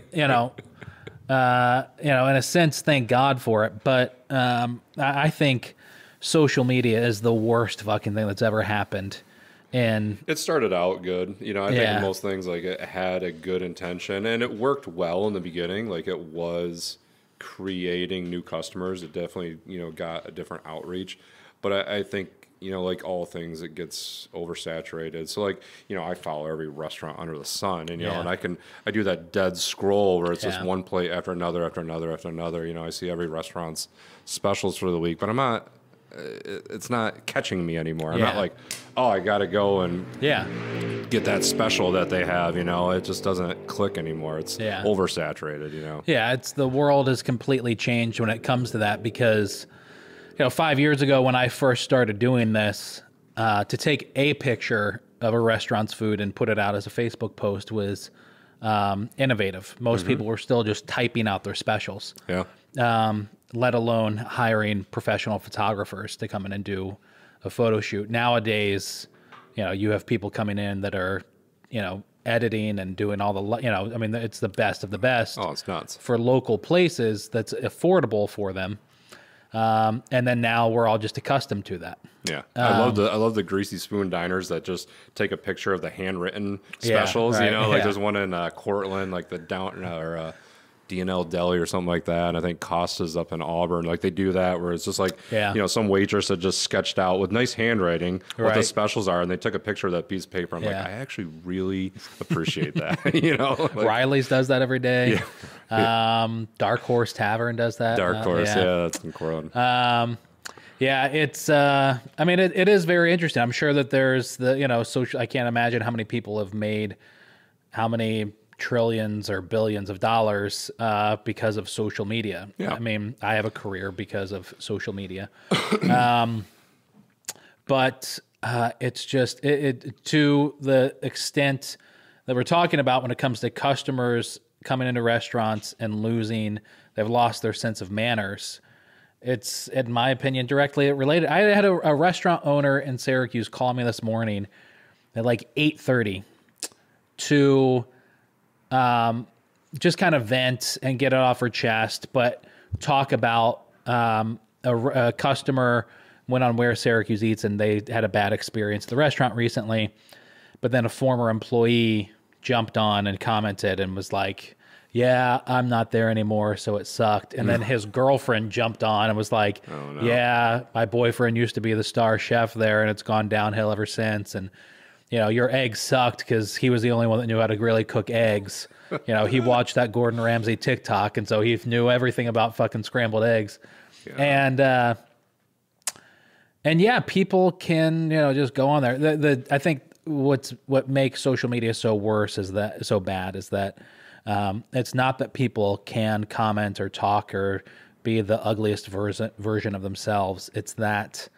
a sense, thank God for it. But I think social media is the worst fucking thing that's ever happened. And it started out good. I think most things, like, it had a good intention and it worked well in the beginning. Like, it was creating new customers. It definitely, got a different outreach. But I think, like all things, it gets oversaturated. So, like, I follow every restaurant under the sun, and and I do that dead scroll where it's just one plate after another, after another, after another. I see every restaurant's specials for the week, but it's not catching me anymore. I'm not like, oh, I got to go and get that special that they have. It just doesn't click anymore. It's oversaturated. Yeah, the world has completely changed when it comes to that, because 5 years ago when I first started doing this, to take a picture of a restaurant's food and put it out as a Facebook post was innovative. Most people were still just typing out their specials. Let alone hiring professional photographers to come in and do a photo shoot. Nowadays, you have people coming in that are, editing and doing all the, it's the best of the best. Oh, it's nuts. For local places that's affordable for them. And then now we're all just accustomed to that. Yeah. I love the greasy spoon diners that just take a picture of the handwritten specials, there's one in Cortland, like the D&L Deli or something like that. And I think Costa's up in Auburn. Like, they do that where it's just like, some waitress had just sketched out with nice handwriting what the specials are, and they took a picture of that piece of paper. I'm like, I actually really appreciate that. Like, Riley's does that every day. Dark Horse Tavern does that. Dark Horse, that's in Cortland. It's, it is very interesting. I'm sure that there's social, I can't imagine how many people have made how many trillions or billions of dollars because of social media. I have a career because of social media. But it's just to the extent that we're talking about when it comes to customers coming into restaurants and they've lost their sense of manners. It's, in my opinion, directly related. I had a restaurant owner in Syracuse call me this morning at like 8:30 to just kind of vent and get it off her chest, but talk about a customer went on Where Syracuse Eats and they had a bad experience at the restaurant recently, but then a former employee jumped on and commented and was like, "Yeah, I'm not there anymore, so it sucked." And then his girlfriend jumped on and was like, "Oh, no. Yeah, my boyfriend used to be the star chef there and it's gone downhill ever since. And your eggs sucked because he was the only one that knew how to really cook eggs. He watched that Gordon Ramsay TikTok, and so he knew everything about fucking scrambled eggs." Yeah. And yeah, people can, just go on there. I think what makes social media so bad is that it's not that people can comment or talk or be the ugliest version of themselves. It's that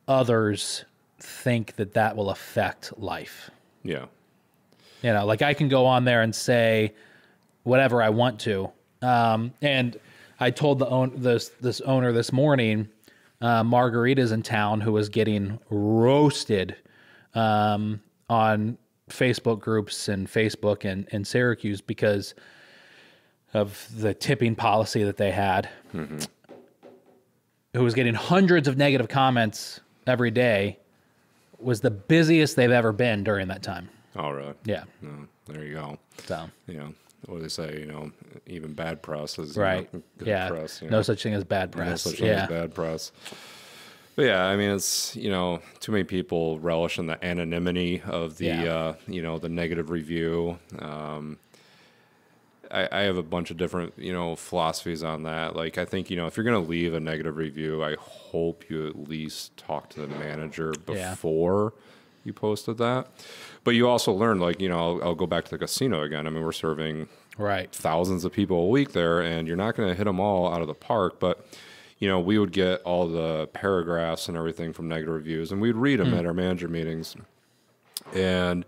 others think that will affect life. Yeah. Like, I can go on there and say whatever I want to. And I told this owner this morning, Margarita's in town, who was getting roasted on Facebook groups and Facebook in Syracuse because of the tipping policy that they had, who was getting hundreds of negative comments every day, was the busiest they've ever been during that time. Oh, really? Yeah. There you go. So, what do they say? Even bad press is right. Good press. No such thing as bad press. No such thing as bad press. But yeah, it's, too many people relish in the anonymity of the, the negative review. I have a bunch of different, philosophies on that. Like, I think, if you're going to leave a negative review, I hope you at least talk to the manager before you posted that. But you also learn, like, I'll go back to the casino again. I mean, we're serving thousands of people a week there, and you're not going to hit them all out of the park. But, we would get all the paragraphs and everything from negative reviews, and we'd read them at our manager meetings. And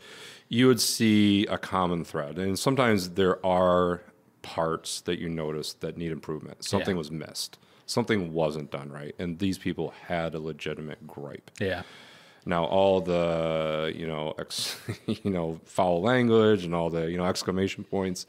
you would see a common thread. And sometimes there are parts that you notice that need improvement. Something was missed. Something wasn't done right. And these people had a legitimate gripe. Yeah. Now, all the, foul language and all the, exclamation points,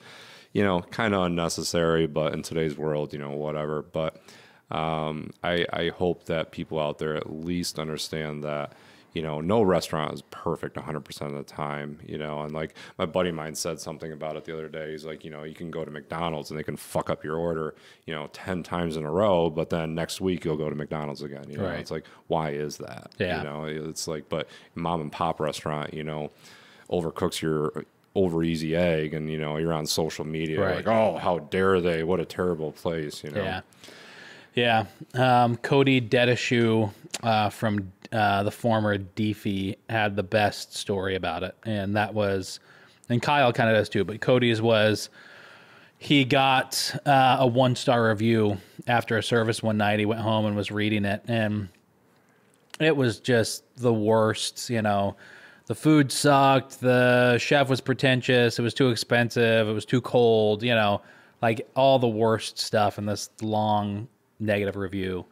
kind of unnecessary, but in today's world, whatever. But I hope that people out there at least understand that, no restaurant is perfect 100% of the time, and like my buddy of mine said something about it the other day. He's like, you can go to McDonald's and they can fuck up your order, 10 times in a row, but then next week you'll go to McDonald's again. It's like, why is that? Yeah. It's like, but mom and pop restaurant, overcooks your over easy egg and, you're on social media like, oh, how dare they? What a terrible place, Yeah. Cody Dedishu from the former DeFi had the best story about it. And that was, and Kyle kind of does too, but Cody's was, he got a 1-star review after a service one night. He went home and was reading it, and it was just the worst. The food sucked. The chef was pretentious. It was too expensive. It was too cold, like all the worst stuff in this long negative review,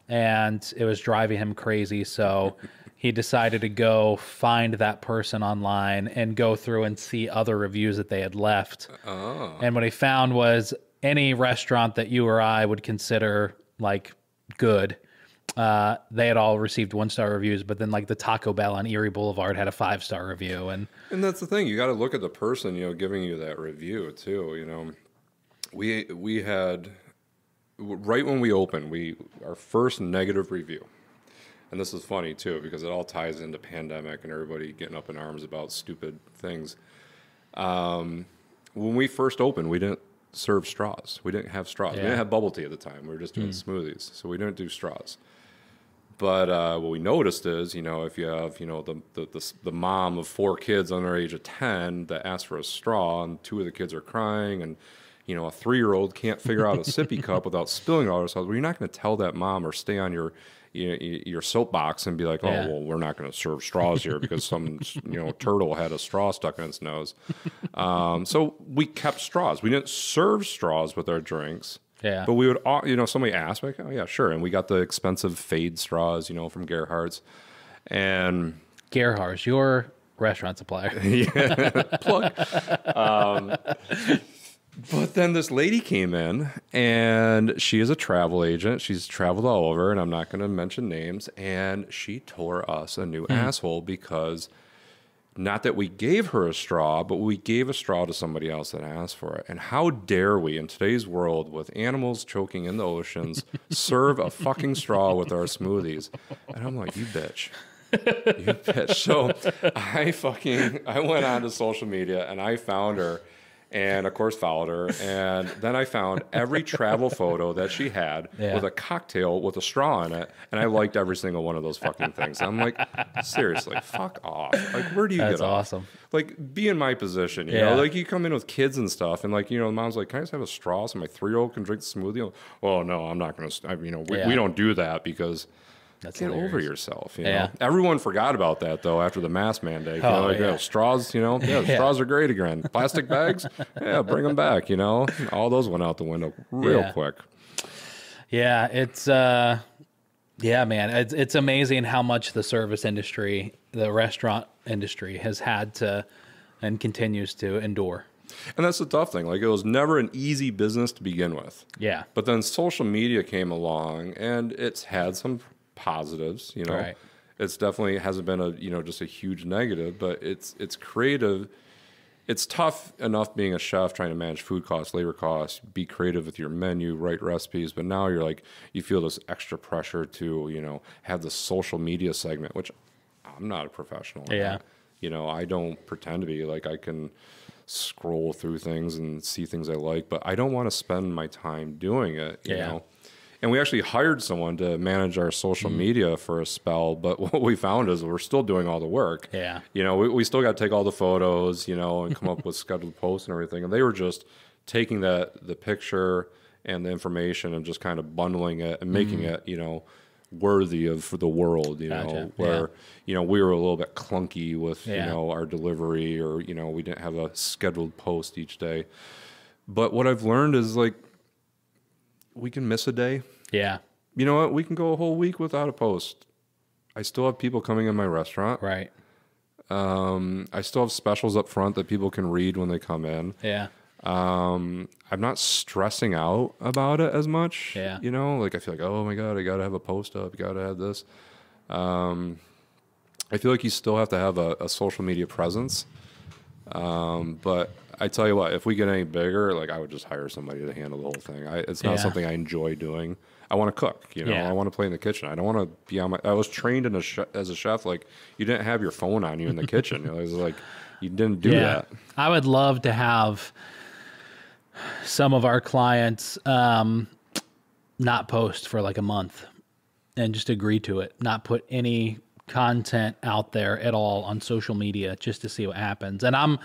and it was driving him crazy. So he decided to go find that person online and go through and see other reviews that they had left. And what he found was any restaurant that you or I would consider like good, they had all received 1-star reviews, but then like the Taco Bell on Erie Boulevard had a 5-star review. And that's the thing, you got to look at the person giving you that review too. We had, right when we opened, our first negative review, and this is funny too because it all ties into pandemic and everybody getting up in arms about stupid things. When we first opened, we didn't serve straws. We didn't have straws. We didn't have bubble tea at the time. We were just doing smoothies, so we didn't do straws. But what we noticed is, if you have, the mom of 4 kids under the age of 10 that asks for a straw, and 2 of the kids are crying, and a 3-year-old can't figure out a sippy cup without spilling all her sauce. Well, you're not going to tell that mom or stay on your soapbox and be like, oh, well, we're not going to serve straws here because some turtle had a straw stuck in its nose. So we kept straws. We didn't serve straws with our drinks. Yeah. But we would, somebody asked, like, oh yeah, sure. And we got the expensive Fade straws, from Gerhardt's. And Gerhardt's, your restaurant supplier. Plug. But then this lady came in, and she is a travel agent. She's traveled all over, and I'm not going to mention names. And she tore us a new asshole because not that we gave her a straw, but we gave a straw to somebody else that asked for it. And how dare we, in today's world, with animals choking in the oceans, serve a fucking straw with our smoothies? And I'm like, you bitch. You bitch. So I went on to social media, and I found her. And, of course, followed her. And then I found every travel photo that she had with a cocktail with a straw in it. And I liked every single one of those fucking things. I'm like, seriously, fuck off. Like, where do you get off? Awesome. Like, be in my position, you know? Like, you come in with kids and stuff. And, like, the mom's like, can I just have a straw so my 3-year-old can drink the smoothie? Well, no, I'm not going to. We don't do that because... That's Get hilarious. Over yourself, know. Everyone forgot about that though after the mask mandate. Straws, straws are great again. Plastic bags, bring them back. All those went out the window real quick. Yeah, it's man, it's amazing how much the service industry, the restaurant industry, has had to and continues to endure. And that's the tough thing. Like, it was never an easy business to begin with. Yeah. But then social media came along, and it's had some positives, Right. It's definitely hasn't been a just a huge negative, but it's creative. It's tough enough being a chef trying to manage food costs, labor costs, be creative with your menu, write recipes, but now you're like, you feel this extra pressure to have the social media segment, which I'm not a professional at. You know, I don't pretend to be. Like, I can scroll through things and see things I like, but I don't want to spend my time doing it, you know? And we actually hired someone to manage our social media for a spell, but what we found is we're still doing all the work. Yeah. You know, we still got to take all the photos, you know, and come up with scheduled posts and everything. And they were just taking the picture and the information and just kind of bundling it and making it, you know, worthy of for the world, you know, where, you know, we were a little bit clunky with, you know, our delivery, or, you know, we didn't have a scheduled post each day. But what I've learned is, like, we can miss a day. Yeah. You know what? We can go a whole week without a post. I still have people coming in my restaurant. Right. I still have specials up front that people can read when they come in. Yeah. I'm not stressing out about it as much. Yeah. You know, like, I feel like, oh my God, I got to have a post up. I got to have this. I feel like you still have to have a social media presence. But I tell you what, if we get any bigger, like, I would just hire somebody to handle the whole thing. It's not something I enjoy doing. I want to cook, you know, I want to play in the kitchen. I don't want to be on I was trained as a chef. Like, you didn't have your phone on you in the kitchen. It was like, you didn't do that. I would love to have some of our clients not post for like a month and just agree to it, not put any content out there at all on social media, just to see what happens. And I'm,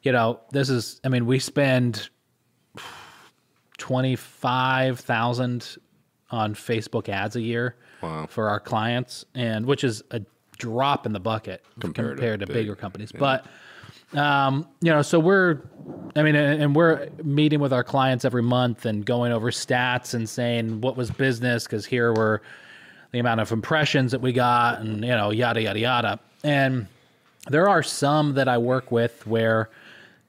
you know, we spend 25,000 on Facebook ads a year for our clients, and which is a drop in the bucket compared to bigger companies. Yeah. But you know, so we're meeting with our clients every month and going over stats and saying what was business, because here were the amount of impressions that we got, and, you know, yada, yada, yada. And there are some that I work with where,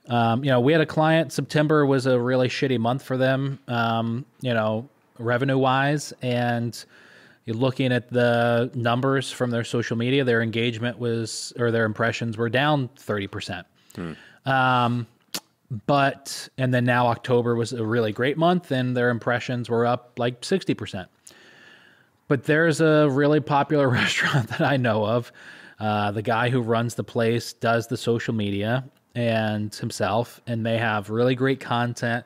you know, we had a client, September was a really shitty month for them, you know, revenue wise. And you're looking at the numbers from their social media, their engagement was, or their impressions were down 30%. And then now October was a really great month and their impressions were up like 60%. But there's a really popular restaurant that I know of. The guy who runs the place does the social media and himself, and they have really great content,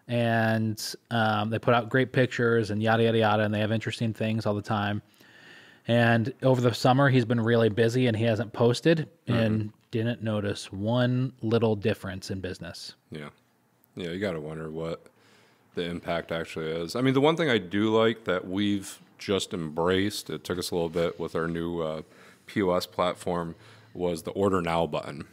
and they put out great pictures and yada, yada, yada, and they have interesting things all the time. And over the summer, he's been really busy and he hasn't posted and didn't notice one little difference in business. Yeah. Yeah, you got to wonder what the impact actually is. I mean, the one thing I do like that we've just embraced, it took us a little bit with our new POS platform, was the order now button,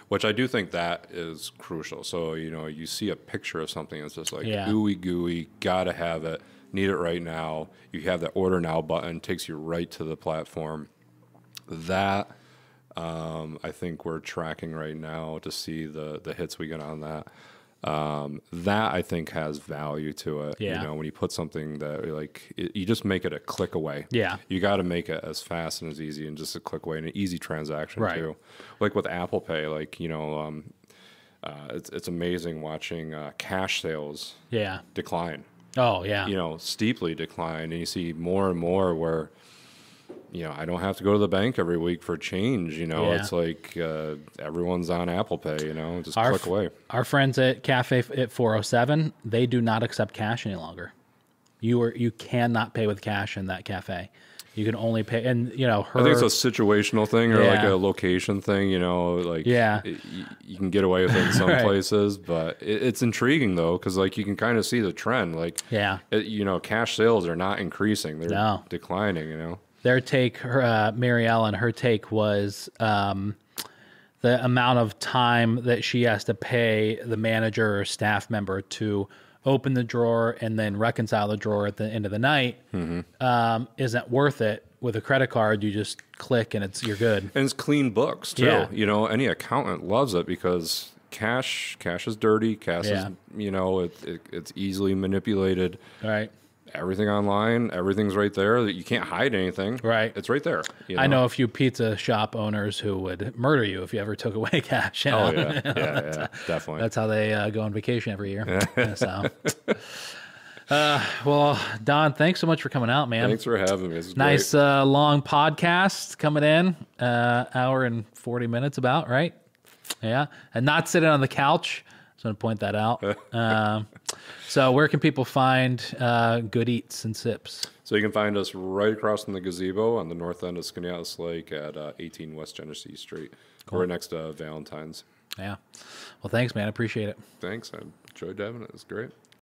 which I do think that is crucial. So, you know, you see a picture of something that's just like ooey gooey, gotta have it, need it right now. You have that order now button, takes you right to the platform. That I think we're tracking right now to see the hits we get on that. That I think has value to it. You know, when you put something that you just make it a click away. You got to make it as fast and as easy and just a click away, and an easy transaction too. Like with Apple Pay, like, you know, it's amazing watching cash sales decline. Oh yeah. You know, steeply decline, and you see more and more where, you know, I don't have to go to the bank every week for change. You know, it's like everyone's on Apple Pay, you know, just click away. Our friends at Cafe at 407, they do not accept cash any longer. You cannot pay with cash in that cafe. You can only pay, and, you know, I think it's a situational thing or like a location thing, you know, like you can get away with it in some places, but it's intriguing though, because like you can kind of see the trend. Like, you know, cash sales are not increasing; they're declining. You know. Their take, Mary Ellen, her take was the amount of time that she has to pay the manager or staff member to open the drawer and then reconcile the drawer at the end of the night isn't worth it. With a credit card, you just click and you're good. And it's clean books too. You know, any accountant loves it because cash is dirty. Cash is, you know, it's easily manipulated. Right. Everything online, everything's right there. You can't hide anything. Right. It's right there. You know? I know a few pizza shop owners who would murder you if you ever took away cash. You know? Oh, yeah. Yeah, definitely. That's how they go on vacation every year. Well, Don, thanks so much for coming out, man. Thanks for having me. This is Nice great. long podcast coming in, hour and 40 minutes about, right? Yeah, and not sitting on the couch. Just want to point that out. So where can people find good eats and sips? So you can find us right across from the gazebo on the north end of Skaneateles Lake at 18 West Genesee Street. Cool. We're next to Valentine's. Yeah. Well, thanks, man. I appreciate it. Thanks. I enjoyed having it. It was great.